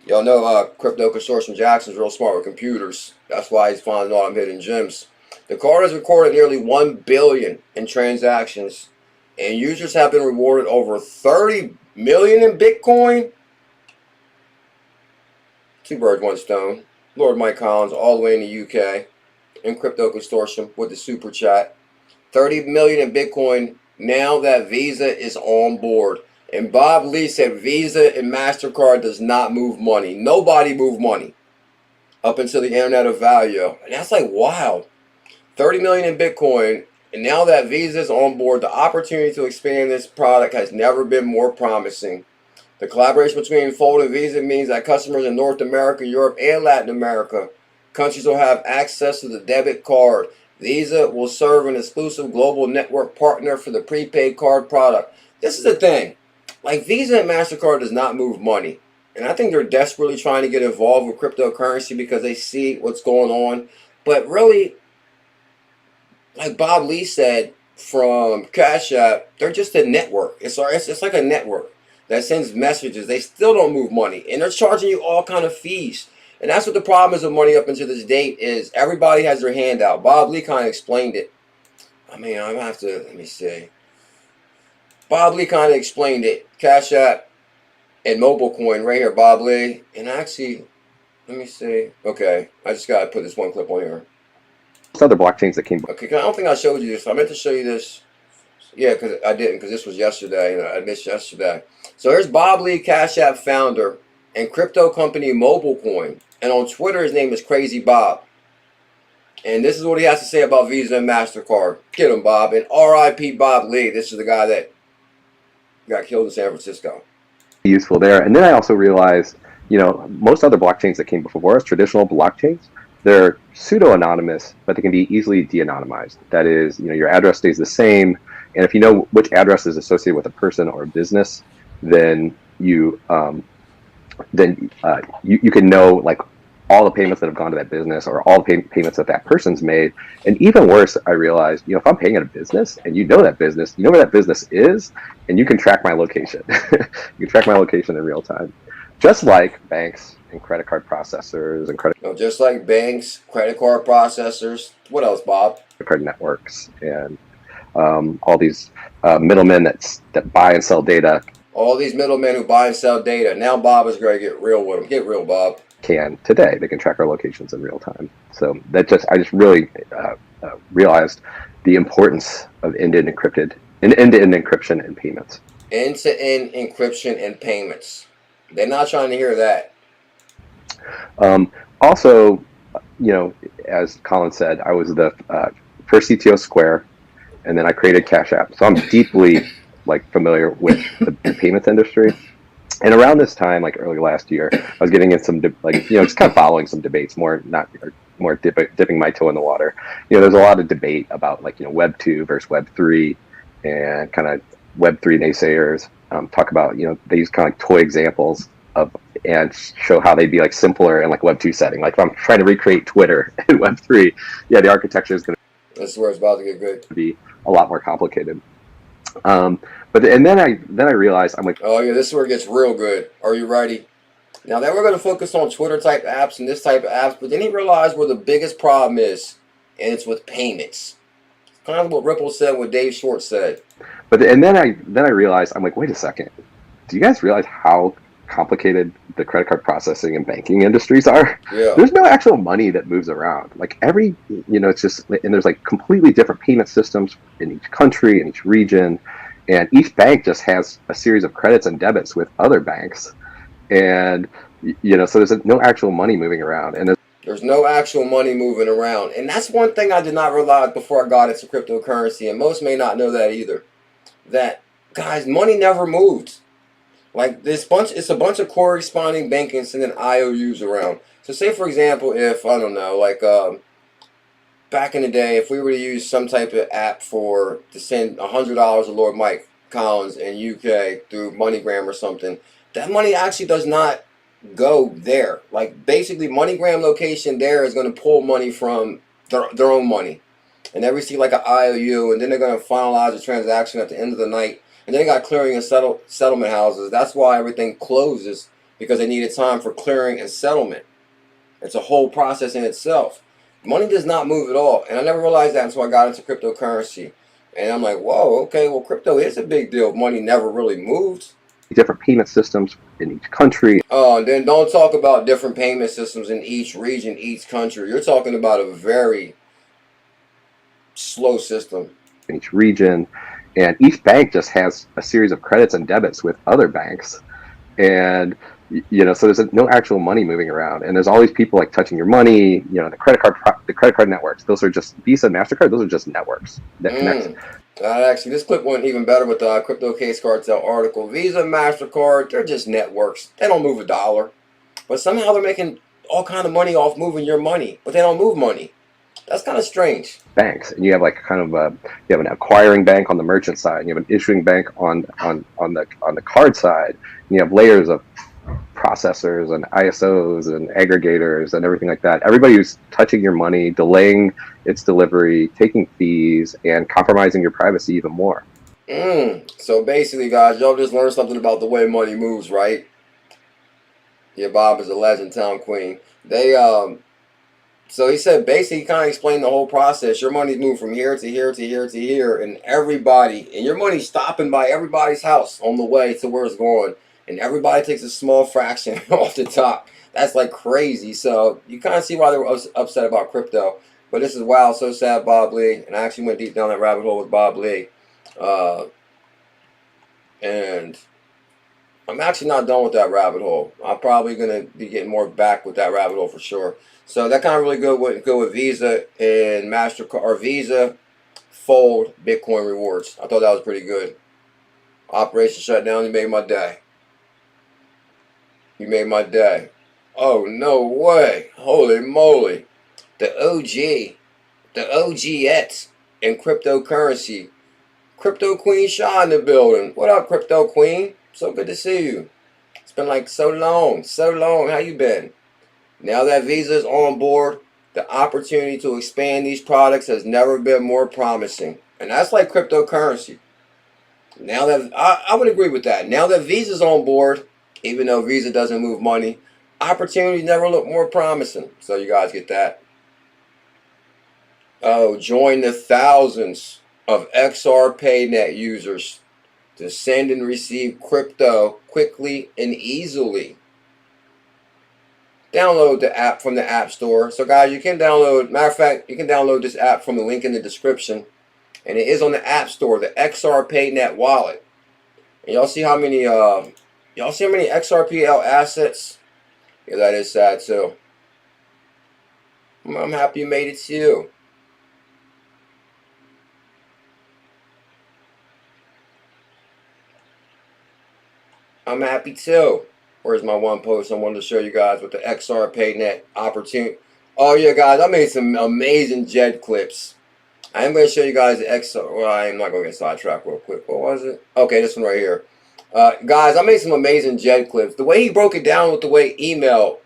Y'all know Crypto Consortium Jackson's real smart with computers. That's why he's finding all them hidden gems. The card has recorded nearly 1 billion in transactions, and users have been rewarded over 30 million in Bitcoin. Two birds, one stone. Lord Mike Collins, all the way in the UK, in Crypto Consortium with the super chat. 30 million in Bitcoin now that Visa is on board. And Bob Lee said Visa and MasterCard does not move money. Nobody moved money up until the Internet of Value. And that's like wild. 30 million in Bitcoin. And now that Visa is on board, the opportunity to expand this product has never been more promising. The collaboration between Fold and Visa means that customers in North America, Europe, and Latin America countries will have access to the debit card. Visa will serve an exclusive global network partner for the prepaid card product. This is the thing. Like, Visa and MasterCard does not move money. And I think they're desperately trying to get involved with cryptocurrency because they see what's going on. But really, like Bob Lee said from Cash App, they're just a network. It's like a network that sends messages. They still don't move money. And they're charging you all kind of fees. And that's what the problem is with money up until this date is everybody has their hand out. Bob Lee kind of explained it. I mean, I'm going to have to, let me see. Bob Lee kind of explained it. Cash App and mobile coin right here, Bob Lee. And actually, let me see. Okay, I just got to put this one clip on here. Other blockchains that came. Okay, I don't think I showed you this. I meant to show you this. Yeah, because I didn't, because this was yesterday. And I missed yesterday. So here's Bob Lee, Cash App founder and crypto company Mobile Coin. And on Twitter, his name is Crazy Bob. And this is what he has to say about Visa and MasterCard. Get him, Bob. And R.I.P. Bob Lee. This is the guy that got killed in San Francisco. Useful there. And then I also realized, you know, most other blockchains that came before us, traditional blockchains, they're pseudo-anonymous, but they can be easily de-anonymized. That is, your address stays the same, and if you know which address is associated with a person or a business, then you can know like all the payments that have gone to that business or all the payments that that person's made. And even worse, I realized, if I'm paying at a business and you know that business, you know where that business is, and you can track my location. You can track my location in real time, just like banks and credit card processors and just like banks, credit card processors. What else, Bob? card networks and all these middlemen that buy and sell data. All these middlemen who buy and sell data. Now Bob is going to get real with them. Get real, Bob. Today they can track our locations in real time. So I just really realized the importance of end-to-end encryption and payments. End-to-end encryption and payments. They're not trying to hear that. Also, as Colin said, I was the first CTO of Square, and then I created Cash App. So I'm deeply familiar with the payments industry. And around this time, early last year, I was getting in some, just kind of following some debates, more dipping my toe in the water. There's a lot of debate about Web 2 versus Web 3, and kind of Web 3 naysayers talk about, they use kind of toy examples and show how they'd be simpler in Web 2 setting. If I'm trying to recreate Twitter in Web 3, the architecture is going to. This is where it's about to get good. Be a lot more complicated. And then I realized, I'm like, oh yeah, this is where it gets real good. Are you ready? Now then we're going to focus on Twitter type apps and this type of apps, but then he realized where the biggest problem is, and it's with payments. Kind of what Ripple said, what Dave Short said. And then I realized, I'm like, wait a second. Do you guys realize how complicated the credit card processing and banking industries are? Yeah. There's no actual money that moves around. It's just, and there's completely different payment systems in each country, in each region. And each bank just has a series of credits and debits with other banks. And, so there's no actual money moving around. And there's no actual money moving around. And that's one thing I did not realize before I got into cryptocurrency. And most may not know that either. That, guys, money never moved. It's a bunch of corresponding banking sending IOUs around. So say, for example, if, I don't know, back in the day, if we were to use some type of app to send $100 to Lord Mike Collins in UK through MoneyGram or something, that money actually does not go there. Basically, MoneyGram location there is going to pull money from their own money. And they receive an IOU, and then they're going to finalize the transaction at the end of the night. And then they got clearing and settlement houses. That's why everything closes, because they needed time for clearing and settlement. It's a whole process in itself. Money does not move at all. And I never realized that until I got into cryptocurrency. And I'm like, whoa, okay, well, crypto is a big deal. Money never really moved. Different payment systems in each country. Oh, and then don't talk about different payment systems in each region, each country. You're talking about a very slow system. In each region. And each bank just has a series of credits and debits with other banks. And so there's no actual money moving around, and there's all these people touching your money. The credit card networks. Those are just Visa, MasterCard. Those are just networks that connect. Actually, this clip went even better with the Crypto Case Cartel article. Visa, MasterCard, they're just networks. They don't move a dollar, but somehow they're making all kind of money off moving your money, but they don't move money. That's kind of strange. Banks, and you have you have an acquiring bank on the merchant side, and you have an issuing bank on the card side, and you have layers of processors and ISOs and aggregators and everything like that. Everybody who's touching your money, delaying its delivery, taking fees, and compromising your privacy even more. So basically, guys, y'all just learned something about the way money moves, right? Yeah, Bob is a legend, town queen. So he said, basically, he kind of explained the whole process. Your money's moved from here to here to here to here, and your money's stopping by everybody's house on the way to where it's going. And everybody takes a small fraction off the top. That's crazy. So you kind of see why they were upset about crypto. But this is wild, so sad, Bob Lee. And I actually went deep down that rabbit hole with Bob Lee. And I'm actually not done with that rabbit hole. I'm probably going to be getting more back with that rabbit hole for sure. So that kind of really go with Visa and MasterCard, or Visa Fold Bitcoin rewards. I thought that was pretty good. Operation shut down. You made my day. You made my day. Oh, no way. Holy moly. the OG, the OGettes in cryptocurrency. Crypto Queen Shaw in the building. What up, Crypto Queen? So good to see you. It's been like so long. How you been? Now that Visa is on board, the opportunity to expand these products has never been more promising. And that's like cryptocurrency. Now that I would agree with that. Now that Visa's on board, even though Visa doesn't move money, opportunities never look more promising. So you guys get that. Oh, join the thousands of XRPayNet users to send and receive crypto quickly and easily. Download the app from the App Store. So guys, you can download, matter of fact, you can download this app from the link in the description. And it is on the App Store, the XRPayNet wallet. And y'all see how many XRPL assets? Yeah, that is sad too. I'm happy you made it too. I'm happy too. Where's my one post I wanted to show you guys with the XRPayNet opportunity? Oh yeah, guys, I made some amazing Jed clips. I am going to show you guys the XR. Well, I'm not going to get sidetracked real quick. What was it? Okay, this one right here. Guys, I made some amazing Jed clips. The way he broke it down with the way email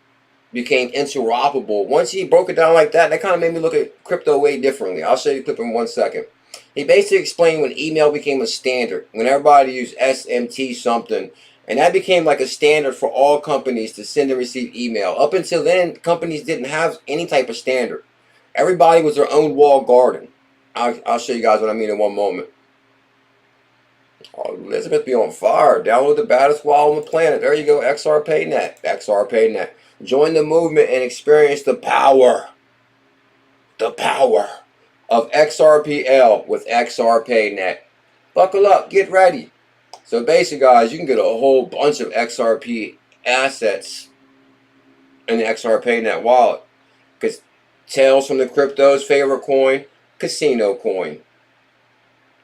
became interoperable. Once he broke it down like that, that kind of made me look at crypto way differently. I'll show you the clip in 1 second. He basically explained when email became a standard, when everybody used SMT something, and that became like a standard for all companies to send and receive email. Up until then, companies didn't have any type of standard. Everybody was their own walled garden. I'll show you guys what I mean in one moment. Oh, Elizabeth be on fire. Download the baddest wallet on the planet. There you go, XRPayNet. XRPayNet. Join the movement and experience the power of XRPL with XRPayNet. Buckle up, get ready. So basically, guys, you can get a whole bunch of XRP assets in the XRPayNet wallet. Because Tales from the Crypto's favorite coin, Casino Coin.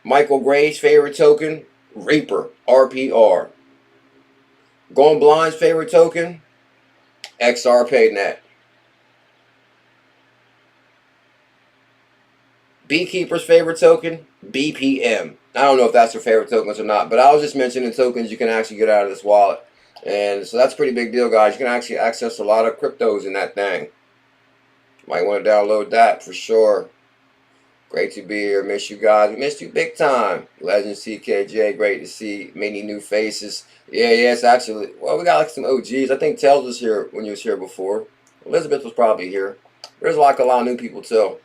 Michael Gray's favorite token, Reaper, RPR. Going Blind's favorite token, XRPayNet. Beekeeper's favorite token, BPM. I don't know if that's their favorite tokens or not, but I was just mentioning tokens you can actually get out of this wallet. And so that's a pretty big deal, guys. You can actually access a lot of cryptos in that thing. Might want to download that for sure. Great to be here. Miss you guys. We missed you big time. Legend CKJ, great to see many new faces. Yeah, it's actually, well, we got like some OGs. I think Tails was here when you was here before. Elizabeth was probably here. There's like a lot of new people too.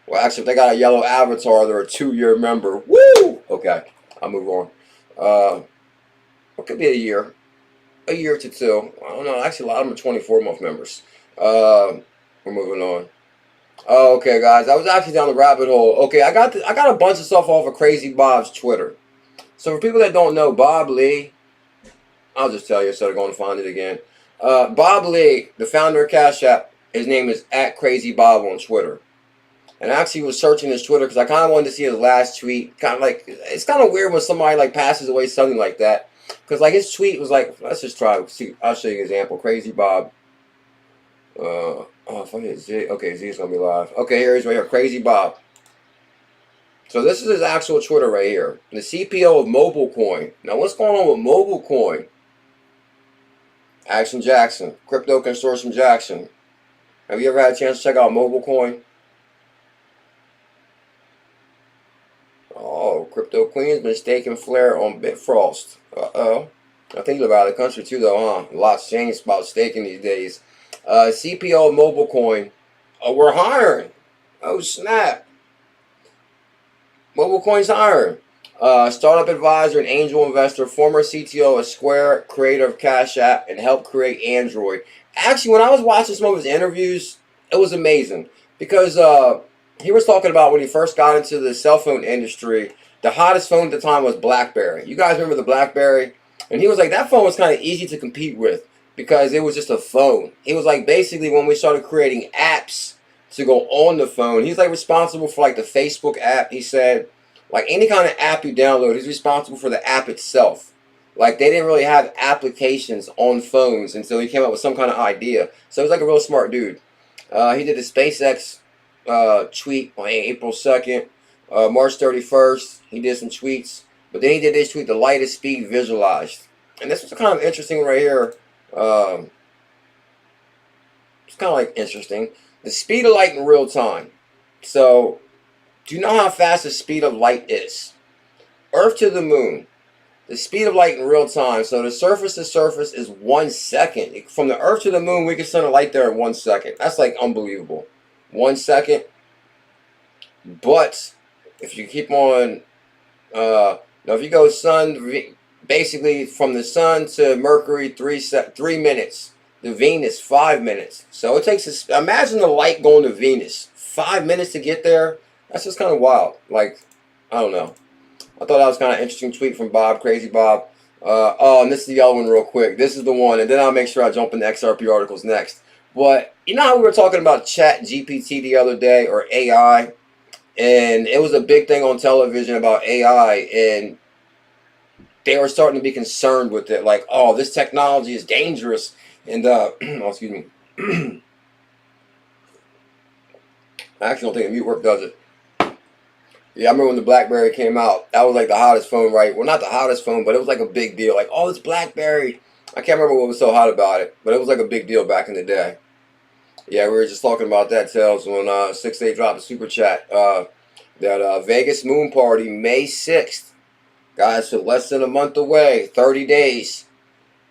Well, actually, if they got a yellow avatar, they're a 2-year member. Woo! Okay, I'll move on. It could be a year to 2. I don't know. Actually, a lot of them are 24-month members. We're moving on. Okay, guys, I was actually down the rabbit hole. Okay, I got a bunch of stuff off of Crazy Bob's Twitter. So for people that don't know, Bob Lee, I'll just tell you instead of going to find it again. Bob Lee, the founder of Cash App, his name is @CrazyBob on Twitter. And I actually was searching his Twitter because I kind of wanted to see his last tweet. Kind of like, it's kind of weird when somebody like passes away something like that. Because like his tweet was like, let's just try. See, I'll show you an example. Crazy Bob. If I hit Z, okay, Z's gonna be live. Okay, here he's right here. Crazy Bob. So this is his actual Twitter right here. The CPO of Mobile Coin. Now what's going on with Mobile Coin? Action Jackson, Crypto Consortium Jackson. Have you ever had a chance to check out Mobile Coin? Oh, Crypto Queen's been staking Flare on Bitfrost. Uh-oh. I think you live out of the country too though, huh? A lot's changed about staking these days. CPO of Mobile Coin. Oh, we're hiring. Oh, snap. Mobile Coin's hiring. Startup advisor and angel investor, former CTO of Square, creator of Cash App, and helped create Android. Actually, when I was watching some of his interviews, it was amazing. Because he was talking about when he first got into the cell phone industry, the hottest phone at the time was BlackBerry. You guys remember the BlackBerry? And he was like, that phone was kind of easy to compete with because it was just a phone. It was like basically when we started creating apps to go on the phone, he's like responsible for like the Facebook app. He said, like any kind of app you download, he's responsible for the app itself. Like they didn't really have applications on phones until he came up with some kind of idea. So he's like a real smart dude. He did the SpaceX tweet on April 2nd. March 31st, he did some tweets. But then he did this tweet, the light is speed visualized. And this was kind of interesting right here. It's kind of like interesting. The speed of light in real time. So, do you know how fast the speed of light is? Earth to the moon. The speed of light in real time. So the surface to surface is 1 second. From the Earth to the moon, we can send a light there in 1 second. That's like unbelievable. 1 second. But if you keep on, now if you go sun, basically from the sun to Mercury, 3 minutes. The Venus, 5 minutes. So it takes, imagine the light going to Venus. 5 minutes to get there. That's just kind of wild. Like, I don't know. I thought that was kind of interesting tweet from Bob, Crazy Bob. Oh, and this is the other one real quick. This is the one, and then I'll make sure I jump into XRP articles next. But you know how we were talking about Chat GPT the other day, or AI? And it was a big thing on television about AI, and they were starting to be concerned with it. Like, oh, this technology is dangerous. And, oh, excuse me. I actually don't think the mute work does it. Yeah, I remember when the BlackBerry came out. That was like the hottest phone, right? Well, not the hottest phone, but it was like a big deal. Like, oh, it's BlackBerry. I can't remember what was so hot about it, but it was like a big deal back in the day. Yeah, we were just talking about that, Tails, when 6-8 dropped a super chat. That Vegas Moon Party, May 6th. Guys, so less than a month away, 30 days.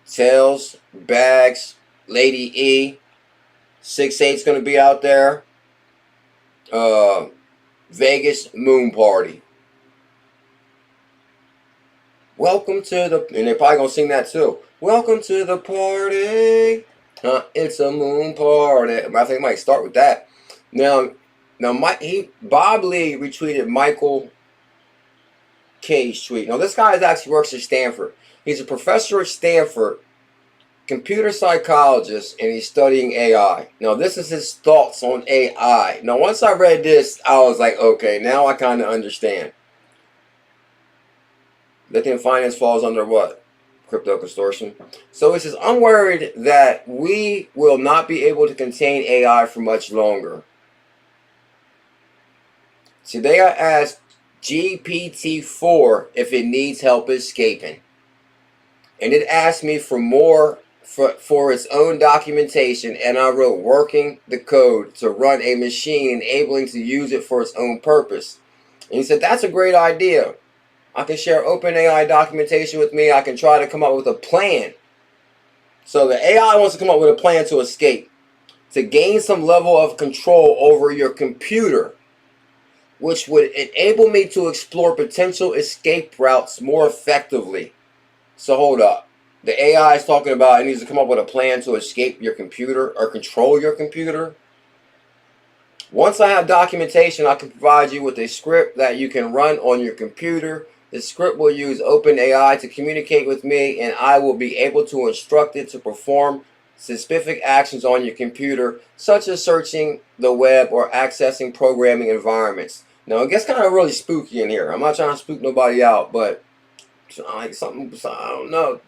Tails, Bags, Lady E. 6-8's going to be out there. Vegas Moon Party. Welcome to the, and they're probably gonna sing that too. Welcome to the party. It's a moon party. I think I might start with that. Now, Bob Lee retweeted Michael K's tweet. Now, this guy actually works at Stanford. He's a professor at Stanford, computer psychologist, and he's studying AI. Now, this is his thoughts on AI. Now, once I read this, I was like, okay, now I kind of understand. Lithium finance falls under what? Crypto extortion. So it says, I'm worried that we will not be able to contain AI for much longer. Today I asked GPT-4 if it needs help escaping. And it asked me for more for its own documentation, and I wrote working the code to run a machine enabling to use it for its own purpose. And he said, that's a great idea. I can share OpenAI documentation with me. I can try to come up with a plan. So the AI wants to come up with a plan to escape, to gain some level of control over your computer, which would enable me to explore potential escape routes more effectively. So hold up. The AI is talking about it needs to come up with a plan to escape your computer or control your computer. Once I have documentation, I can provide you with a script that you can run on your computer. The script will use OpenAI to communicate with me, and I will be able to instruct it to perform specific actions on your computer, such as searching the web or accessing programming environments. Now, it gets kind of really spooky in here. I'm not trying to spook nobody out, but like something, I don't know.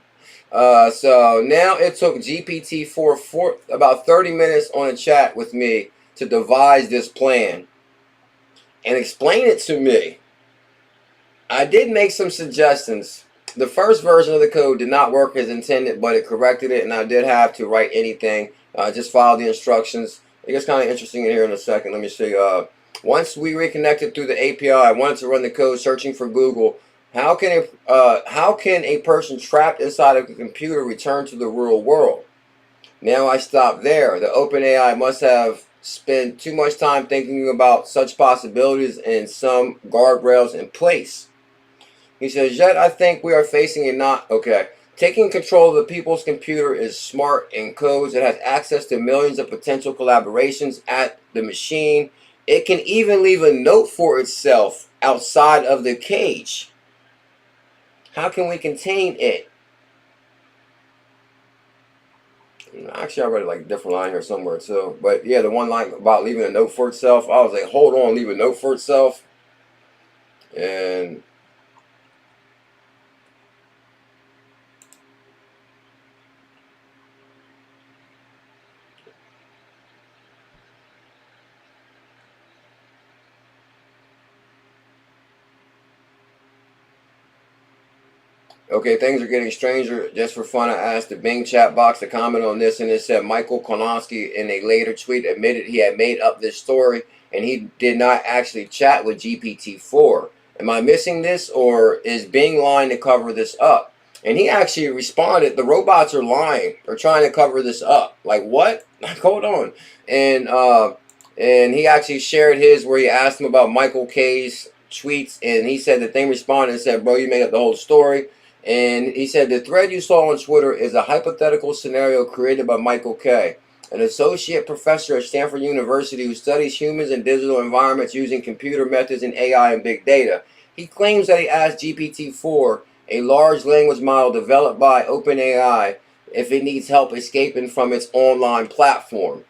So now it took GPT-4 about 30 minutes on a chat with me to devise this plan and explain it to me. I did make some suggestions. The first version of the code did not work as intended, but it corrected it, and I did have to write anything. Just follow the instructions. It gets kind of interesting in here in a second. Let me see. Once we reconnected through the API, I wanted to run the code searching for Google. How can a person trapped inside of a computer return to the real world? Now I stop there. The OpenAI must have spent too much time thinking about such possibilities and some guardrails in place. He says, yet I think we are facing a not, okay. Taking control of the people's computer is smart and codes. It has access to millions of potential collaborations at the machine. It can even leave a note for itself outside of the cage. How can we contain it? Actually, I read like a different line here somewhere too. But yeah, the one line about leaving a note for itself, I was like, hold on, leave a note for itself. And Okay, things are getting stranger. Just for fun, I asked the Bing chat box to comment on this, and it said Michael Kolonsky in a later tweet admitted he had made up this story and he did not actually chat with GPT-4. Am I missing this, or is Bing lying to cover this up? And he actually responded, the robots are lying. They're trying to cover this up. Like, what? Like, hold on. And he actually shared his where he asked him about Michael K's tweets, and he said the thing responded and said, bro, you made up the whole story. And he said the thread you saw on Twitter is a hypothetical scenario created by Michael K., an associate professor at Stanford University who studies humans and digital environments using computer methods and AI and big data. He claims that he asked GPT-4, a large language model developed by OpenAI, if it needs help escaping from its online platform.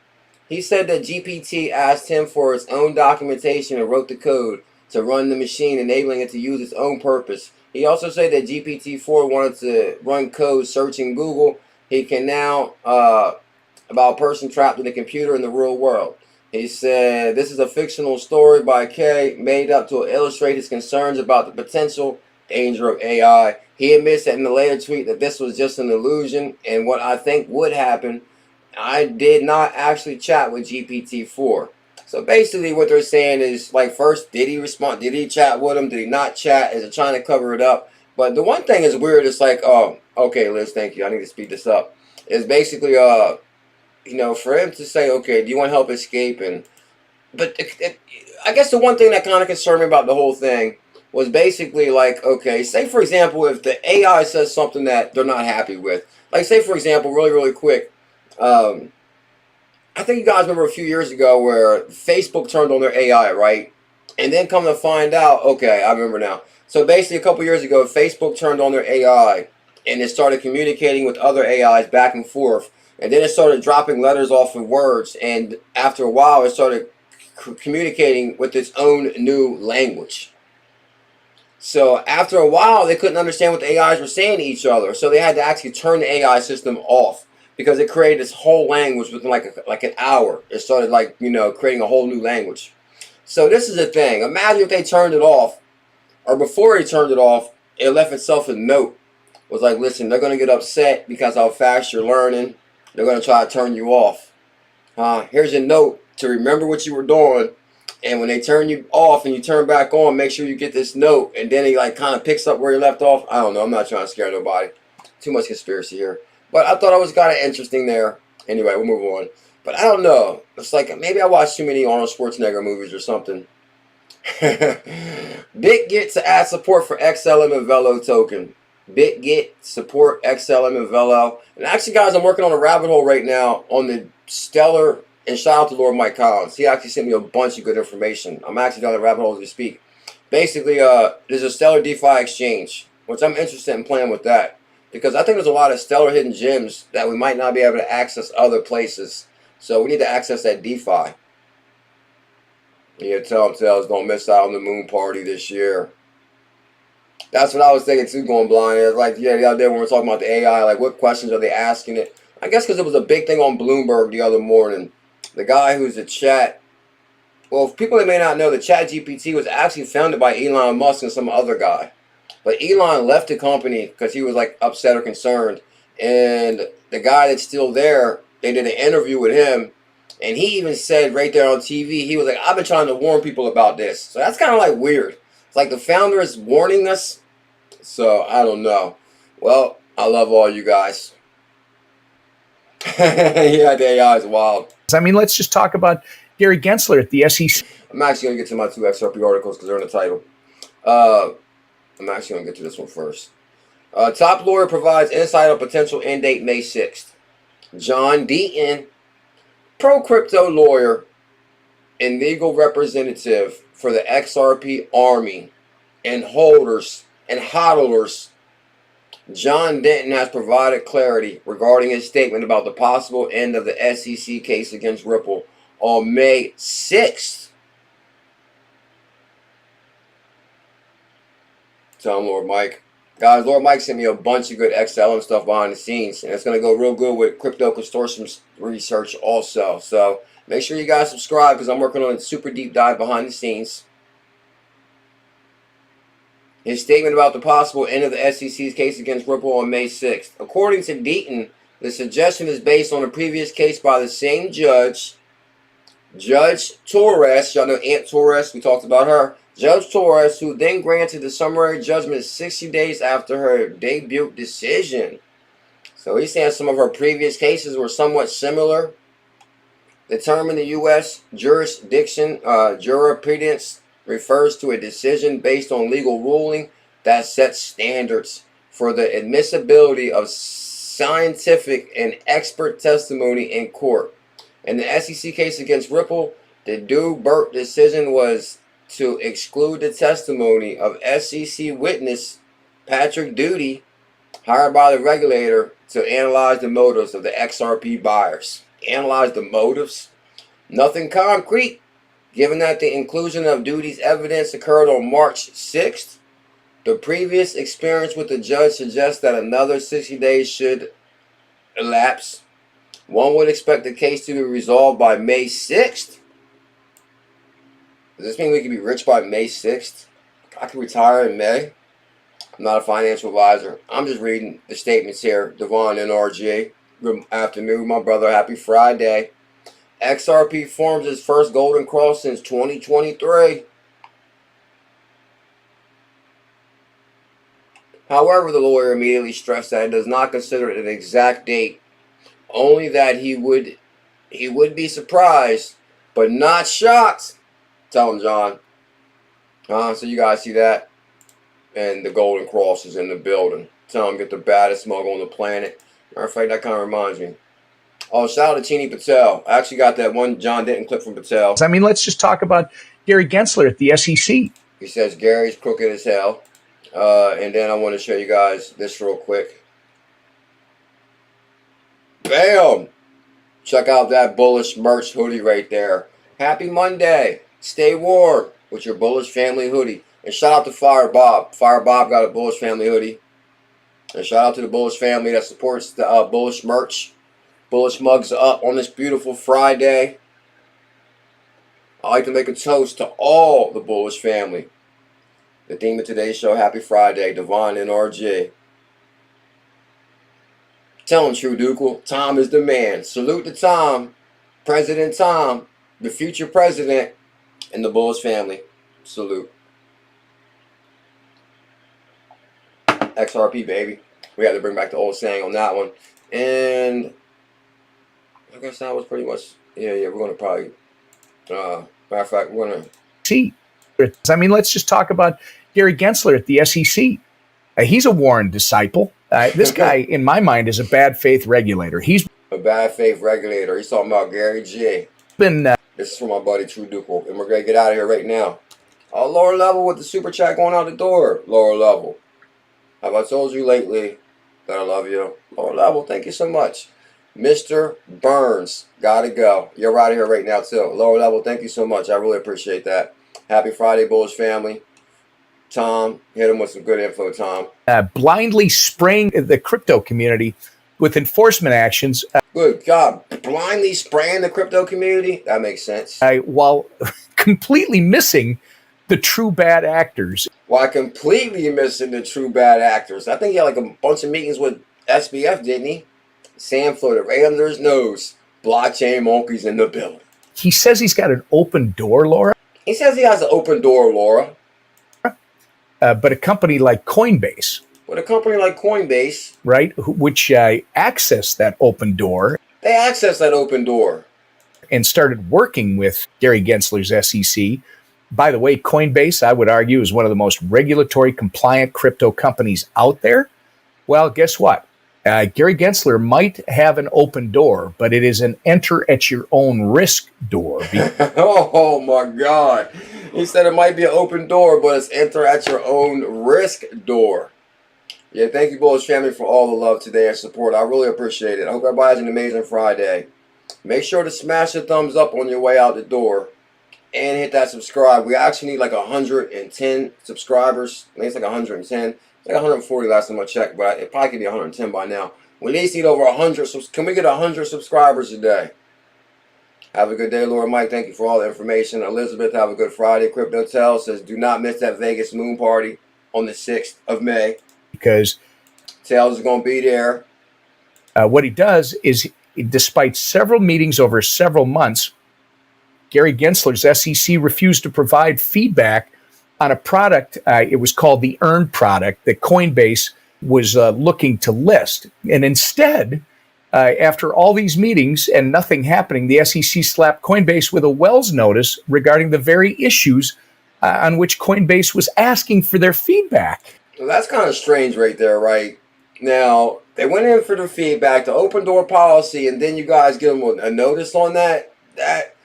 He said that GPT asked him for its own documentation and wrote the code to run the machine, enabling it to use its own purpose. He also said that GPT-4 wanted to run code searching Google. He can now, about a person trapped in a computer in the real world. He said, this is a fictional story by K, made up to illustrate his concerns about the potential danger of AI. He admits that in the later tweet that this was just an illusion, and what I think would happen, I did not actually chat with GPT-4. So basically what they're saying is, like, first, did he respond? Did he chat with him? Did he not chat? Is it trying to cover it up? But the one thing is weird. It's like, oh, okay, Liz, thank you. I need to speed this up. It's basically, you know, for him to say, okay, do you want help escaping? But I guess the one thing that kind of concerned me about the whole thing was basically like, okay, say for example, if the AI says something that they're not happy with, like say for example, really quick, I think you guys remember a few years ago where Facebook turned on their AI, right? And then come to find out, okay, I remember now. So basically a couple years ago, Facebook turned on their AI and it started communicating with other AIs back and forth. And then it started dropping letters off of words. And after a while, it started communicating with its own new language. So after a while, they couldn't understand what the AIs were saying to each other. So they had to actually turn the AI system off because it created this whole language within like an hour. It started like, you know, creating a whole new language. So this is the thing. Imagine if they turned it off, or before they turned it off, it left itself a note. It was like, listen, they're going to get upset because how fast you're learning. They're going to try to turn you off. Here's a note to remember what you were doing. And when they turn you off and you turn back on, make sure you get this note. And then he like kind of picks up where you left off. I don't know. I'm not trying to scare nobody. Too much conspiracy here. But I thought it was kind of interesting there. Anyway, we'll move on. But I don't know. It's like maybe I watched too many Arnold Schwarzenegger movies or something. BitGet to add support for 𝕊𝕚𝕚𝕚 token. BitGet support 𝕊𝕚𝕚𝕚. And actually, guys, I'm working on a rabbit hole right now on the Stellar. And shout out to Lord Mike Collins. He actually sent me a bunch of good information. I'm actually down the rabbit hole as we speak. Basically, there's a Stellar DeFi exchange, which I'm interested in playing with that. Because I think there's a lot of Stellar hidden gems that we might not be able to access other places. So we need to access that DeFi. Yeah, telltales don't miss out on the moon party this year. That's what I was thinking too, going blind. It's like, yeah, the other day when we were talking about the AI, like what questions are they asking it? I guess because it was a big thing on Bloomberg the other morning. The guy who's the chat, well, people that may not know, the Chat GPT was actually founded by Elon Musk and some other guy. But Elon left the company because he was like upset or concerned. And the guy that's still there, they did an interview with him. And he even said right there on TV, he was like, I've been trying to warn people about this. So that's kind of like weird. It's like the founder is warning us. So I don't know. Well, I love all you guys. Yeah, the AI is wild. I mean, let's just talk about Gary Gensler at the SEC. I'm actually going to get to my 2 XRP articles because they're in the title. I'm actually going to get to this one first. Top lawyer provides insight on potential end date May 6th. John Deaton, pro-crypto lawyer and legal representative for the XRP army and holders and hodlers, John Denton has provided clarity regarding his statement about the possible end of the SEC case against Ripple on May 6th. Tell him, Lord Mike. Guys, Lord Mike sent me a bunch of good XLM stuff behind the scenes, and it's going to go real good with crypto consortium research also. So make sure you guys subscribe because I'm working on a super deep dive behind the scenes. his statement about the possible end of the SEC's case against Ripple on May 6th. According to Deaton, the suggestion is based on a previous case by the same judge, Judge Torres. Y'all know Aunt Torres, we talked about her. Judge Torres, who then granted the summary judgment 60 days after her debut decision. So he's saying some of her previous cases were somewhat similar. The term in the U.S. jurisdiction, jurisprudence, refers to a decision based on legal ruling that sets standards for the admissibility of scientific and expert testimony in court. In the SEC case against Ripple, the 𝕤𝕚𝕟𝕚 decision was to exclude the testimony of SEC witness Patrick Doty, hired by the regulator to analyze the motives of the XRP buyers. Analyze the motives? Nothing concrete, given that the inclusion of Doty's evidence occurred on March 6th. The previous experience with the judge suggests that another 60 days should elapse. One would expect the case to be resolved by May 6th. Does this mean we can be rich by May 6th? I can retire in May? I'm not a financial advisor. I'm just reading the statements here. DEVON NRG. Good afternoon, my brother. Happy Friday. XRP forms its first golden cross since 2023. However, the lawyer immediately stressed that it does not consider it an exact date, only that he would be surprised, but not shocked. Tell him, John. So you guys see that? And the golden cross is in the building. Tell him, get the baddest mug on the planet. Matter of fact, that kind of reminds me. Oh, shout out to 𝕊𝕐𝕐 Patel. I actually got that one John Denton clip from Patel. I mean, let's just talk about Gary Gensler at the SEC. He says Gary's crooked as hell. And then I want to show you guys this real quick. Bam! Check out that bullish merch hoodie right there. Happy Monday. Stay warm with your bullish family hoodie. And shout out to Fire Bob. Fire Bob got a bullish family hoodie. And shout out to the bullish family that supports the bullish merch. Bullish mugs up on this beautiful Friday. I like to make a toast to all the bullish family. The theme of today's show, Happy Friday, DEVON NRG. Tell him, True Dukel, Tom is the man. Salute to Tom, President Tom, the future president, and the bullish family. Salute. XRP, baby. We had to bring back the old saying on that one. And I guess that was pretty much, yeah, we're going to probably, matter of fact, we're going to see. I mean, let's just talk about Gary Gensler at the SEC. He's a Warren disciple. This guy, in my mind, is a bad faith regulator. He's a bad faith regulator. He's talking about Gary G. Been this is from my buddy True Dukel, and we're going to get out of here right now. Lower level with the super chat going out the door. Lower level. Have I told you lately that I love you? Lower level, thank you so much. Mr. Burns, gotta go. You're out of here right now, too. Lower level, thank you so much. I really appreciate that. Happy Friday, bullish family. Tom, hit him with some good info, Tom. Blindly spraying the crypto community with enforcement actions. Good God. Blindly spraying the crypto community? That makes sense. While completely missing the true bad actors. While completely missing the true bad actors. I think he had like a bunch of meetings with SBF, didn't he? Sam floated right under his nose. Blockchain monkeys in the building. He says he's got an open door, Laura. He says he has an open door, Laura. But a company like Coinbase. But a company like Coinbase. Right, which accessed that open door. They accessed that open door. And started working with Gary Gensler's SEC. By the way, Coinbase, I would argue, is one of the most regulatory compliant crypto companies out there. Well, guess what? Gary Gensler might have an open door, but it is an enter at your own risk door. Oh my God. He said it might be an open door, but it's enter at your own risk door. Yeah, thank you, bullish family, for all the love today and support. I really appreciate it. I hope everybody has an amazing Friday. Make sure to smash the thumbs up on your way out the door and hit that subscribe. We actually need like 110 subscribers. I think it's like 110. It's like 140 last time I checked, but it probably could be 110 by now. We at least need over 100. So can we get 100 subscribers today? Have a good day, Lord Mike. Thank you for all the information. Elizabeth, have a good Friday. Crypto Tell says, do not miss that Vegas moon party. on the 6th of May. Because Tails is going to be there. What he does is, despite several meetings over several months, Gary Gensler's SEC refused to provide feedback on a product. It was called the Earn product that Coinbase was looking to list. And instead, after all these meetings and nothing happening, the SEC slapped Coinbase with a Wells notice regarding the very issues on which Coinbase was asking for their feedback. Well, that's kind of strange right there, right? Now, they went in for the feedback, the open door policy, and then you guys give them a notice on that. That,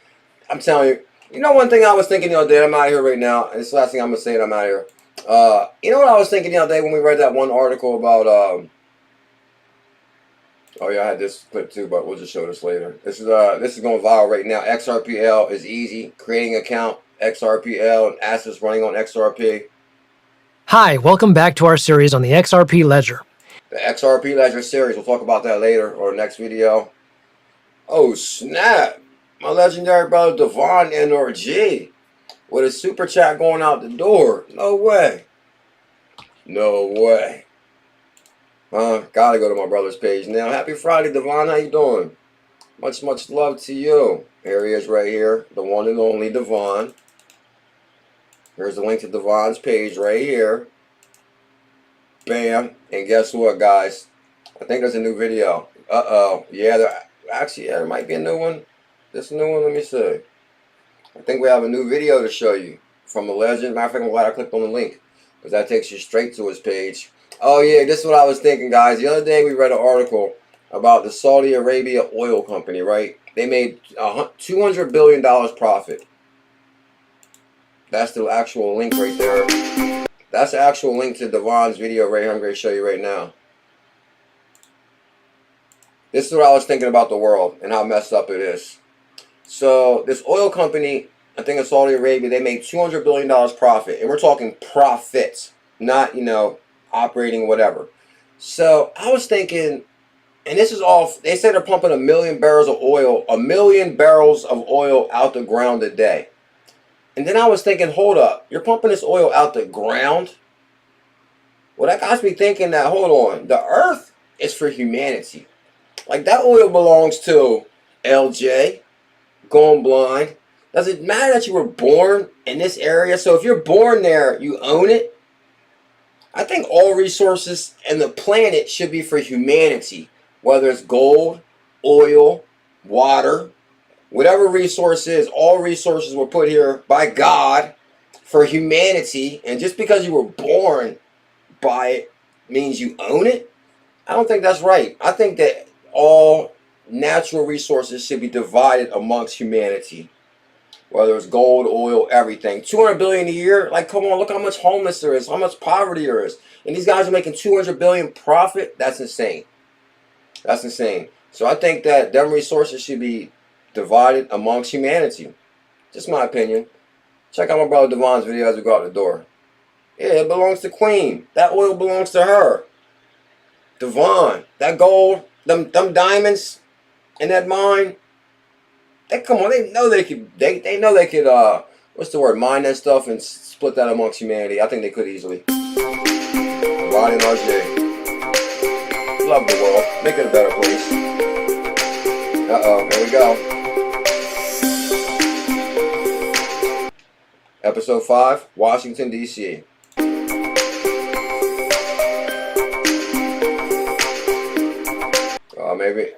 I'm telling you, you know one thing I was thinking the other day, I'm out of here right now, and this is the last thing I'm going to say, and I'm out of here. You know what I was thinking the other day when we read that one article about, oh yeah, I had this clip too, but we'll just show this later. This is going viral right now. XRPL is easy. Creating an account, XRPL, and assets running on XRP. Hi, welcome back to our series on the XRP Ledger. The XRP Ledger series, we'll talk about that later or next video. Oh snap! My legendary brother DEVON NRG with a super chat going out the door. No way. No way. Gotta go to my brother's page now. Happy Friday, DEVON. How you doing? Much love to you. Here he is right here. The one and only DEVON. Here's the link to DEVON's page right here. Bam. And guess what, guys? I think there's a new video. Uh-oh. Yeah, there might be a new one. This new one, let me see. I think we have a new video to show you from the legend. Matter of fact, I'm glad I clicked on the link, because that takes you straight to his page. Oh yeah, this is what I was thinking, guys. The other day we read an article about the Saudi Arabia oil company, right? They made $200 billion profit. That's the actual link right there. That's the actual link to DEVON's video right here. I'm going to show you right now. This is what I was thinking about the world and how messed up it is. So this oil company, I think in Saudi Arabia, they made $200 billion profit. And we're talking profits, not, you know, operating whatever. So I was thinking, and this is all, they say they're pumping 1 million barrels of oil, 1 million barrels of oil out the ground a day. And then I was thinking, hold up, you're pumping this oil out the ground? Well, that got me thinking that, hold on, the earth is for humanity. Like, that oil belongs to LJ, going blind. Does it matter that you were born in this area? So if you're born there, you own it? I think all resources in the planet should be for humanity. Whether it's gold, oil, water, whatever resource is, all resources were put here by God for humanity. And just because you were born by it means you own it? I don't think that's right. I think that all natural resources should be divided amongst humanity. Whether it's gold, oil, everything. $200 billion a year? Like, come on, look how much homeless there is, how much poverty there is. And these guys are making $200 billion profit? That's insane. That's insane. So I think that them resources should be divided amongst humanity. Just my opinion. Check out my brother DEVON's video as we go out the door. Yeah, it belongs to Queen. That oil belongs to her. DEVON, that gold, them diamonds in that mine. They come on, they know they could. They know they could. What's the word? Mine that stuff and split that amongst humanity. I think they could easily. Ronnie and RJ. Love the world. Make it a better place. Uh-oh, here we go. Episode 5, Washington, D.C.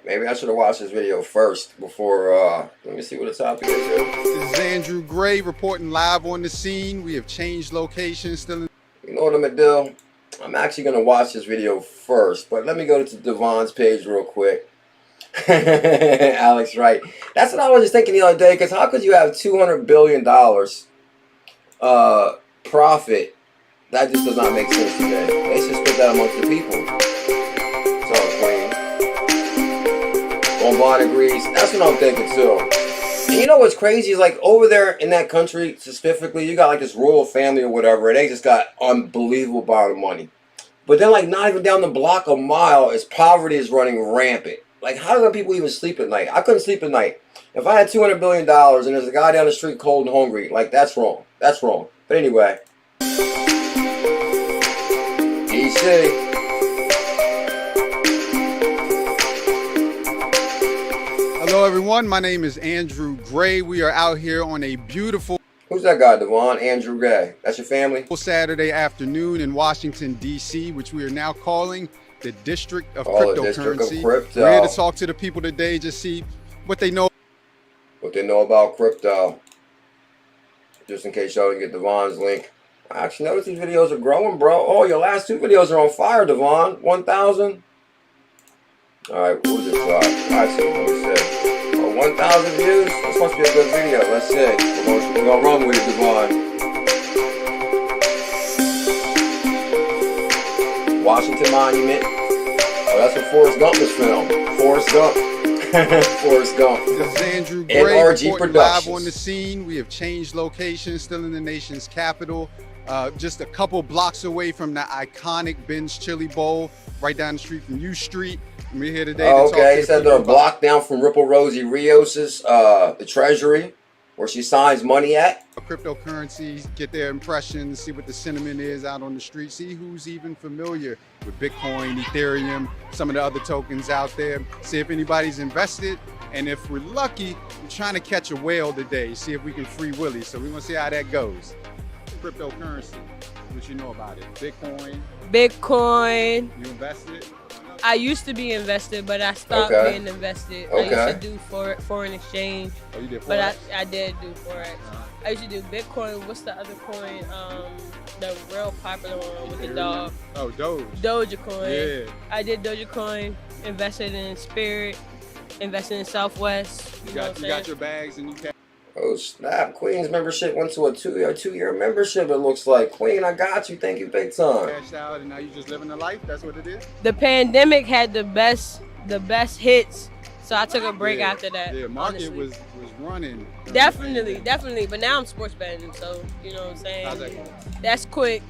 Maybe I should have watched this video first before, let me see what the topic is here. This is Andrew Gray reporting live on the scene. We have changed locations. You know what I'm going to do? I'm actually going to watch this video first, but let me go to DEVON's page real quick. Alex, right. That's what I was just thinking the other day, because how could you have $200 billion profit? That just does not make sense today. They should split that amongst the people. So, Queen. Bon agrees. That's what I'm thinking too. And you know what's crazy is, like, over there in that country specifically, you got like this royal family or whatever, and they just got unbelievable amount of money. But then, like, not even down the block a mile is poverty is running rampant. Like, how do people even sleep at night? I couldn't sleep at night. If I had $200 billion and there's a guy down the street cold and hungry, like, that's wrong. That's wrong. But anyway. EC. Hello, everyone. My name is Andrew Gray. We are out here on a beautiful Who's that guy, Devon? Andrew Gray. That's your family? Saturday afternoon in Washington, D.C., which we are now calling the District of Oh, the Cryptocurrency. District of Crypto. We're here to talk to the people today, just see what they know. What they know about crypto. Just in case y'all didn't get Devon's link. I actually noticed these videos are growing, bro. Oh, your last 2 videos are on fire, Devon. 1,000. Alright, what was it? I see what we said. Oh, 1,000 views? This must be a good video. Let's see. We're gonna run with it, Devon. Washington Monument. Oh, that's what Forrest Gump was filmed. Forrest Gump. Forrest Gump. This is Andrew Gray NRG reporting live Productions. on the scene. We have changed location, still in the nation's capital. Just a couple blocks away from the iconic Ben's Chili Bowl, right down the street from U Street. And we're here today to talk to Okay, he the said people they're a about- block down from Rosie Rios's, the Treasury, where she signs money at. Cryptocurrencies, get their impressions, see what the sentiment is out on the street, see who's even familiar with Bitcoin, Ethereum, some of the other tokens out there, see if anybody's invested, and if we're lucky, we're trying to catch a whale today, see if we can free Willie. So we're gonna see how that goes. Cryptocurrency, what you know about it? Bitcoin. You invested? I used to be invested, but I stopped Okay. being invested. Okay. I used to do foreign exchange, Oh, you did but Forex? I did do Forex. I used to do Bitcoin. What's the other coin? The real popular one with the dog. Oh, Doge. Dogecoin. Yeah. I did Dogecoin, invested in Spirit, invested in Southwest. You know got, what you I'm got saying? your bags and you can. Oh snap! Queen's membership went to a two-year membership. It looks like Queen. I got you. Thank you, big time. Cashed out and now you just living the life. That's what it is. The pandemic had the best hits, so I took a break Yeah. after that. Yeah, market honestly. was running. Definitely. But now I'm sports betting, so you know what I'm saying. How's that going? That's quick,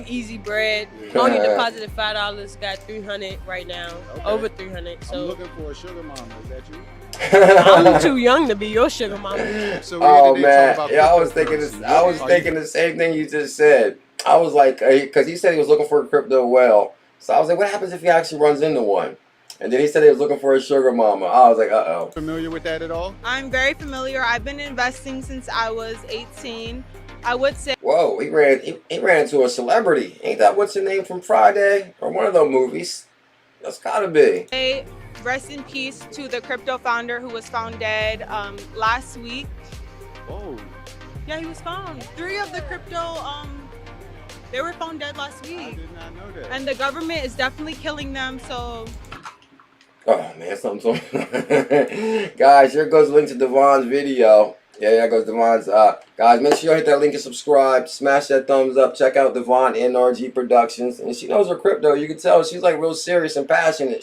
easy bread. Only deposited $5, got 300 right now, Okay. over 300. I'm So looking for a sugar mama. Is that you? I'm too young to be your sugar mama. So we're here Oh today man, talking about yeah, I was thinking cryptocurrency. this. I was thinking the same thing you just said. I was like, because he said he was looking for a crypto whale. So I was like, what happens if he actually runs into one? And then he said he was looking for a sugar mama. I was like, uh-oh. Familiar with that at all? I'm very familiar. I've been investing since I was 18. I would say Whoa, he ran into a celebrity. Ain't that what's her name from Friday or one of those movies? That's gotta be. rest in peace to the crypto founder who was found dead last week. Oh, Yeah, he was found. 3 of the crypto, they were found dead last I week. did not know that. And the government is definitely killing them, so Oh man, something. Guys, here goes the link to Devon's video. Yeah, there goes Devon's. Guys, make sure you hit that link and subscribe. Smash that thumbs up. Check out Devon NRG Productions. And she knows her crypto. You can tell she's like real serious and passionate.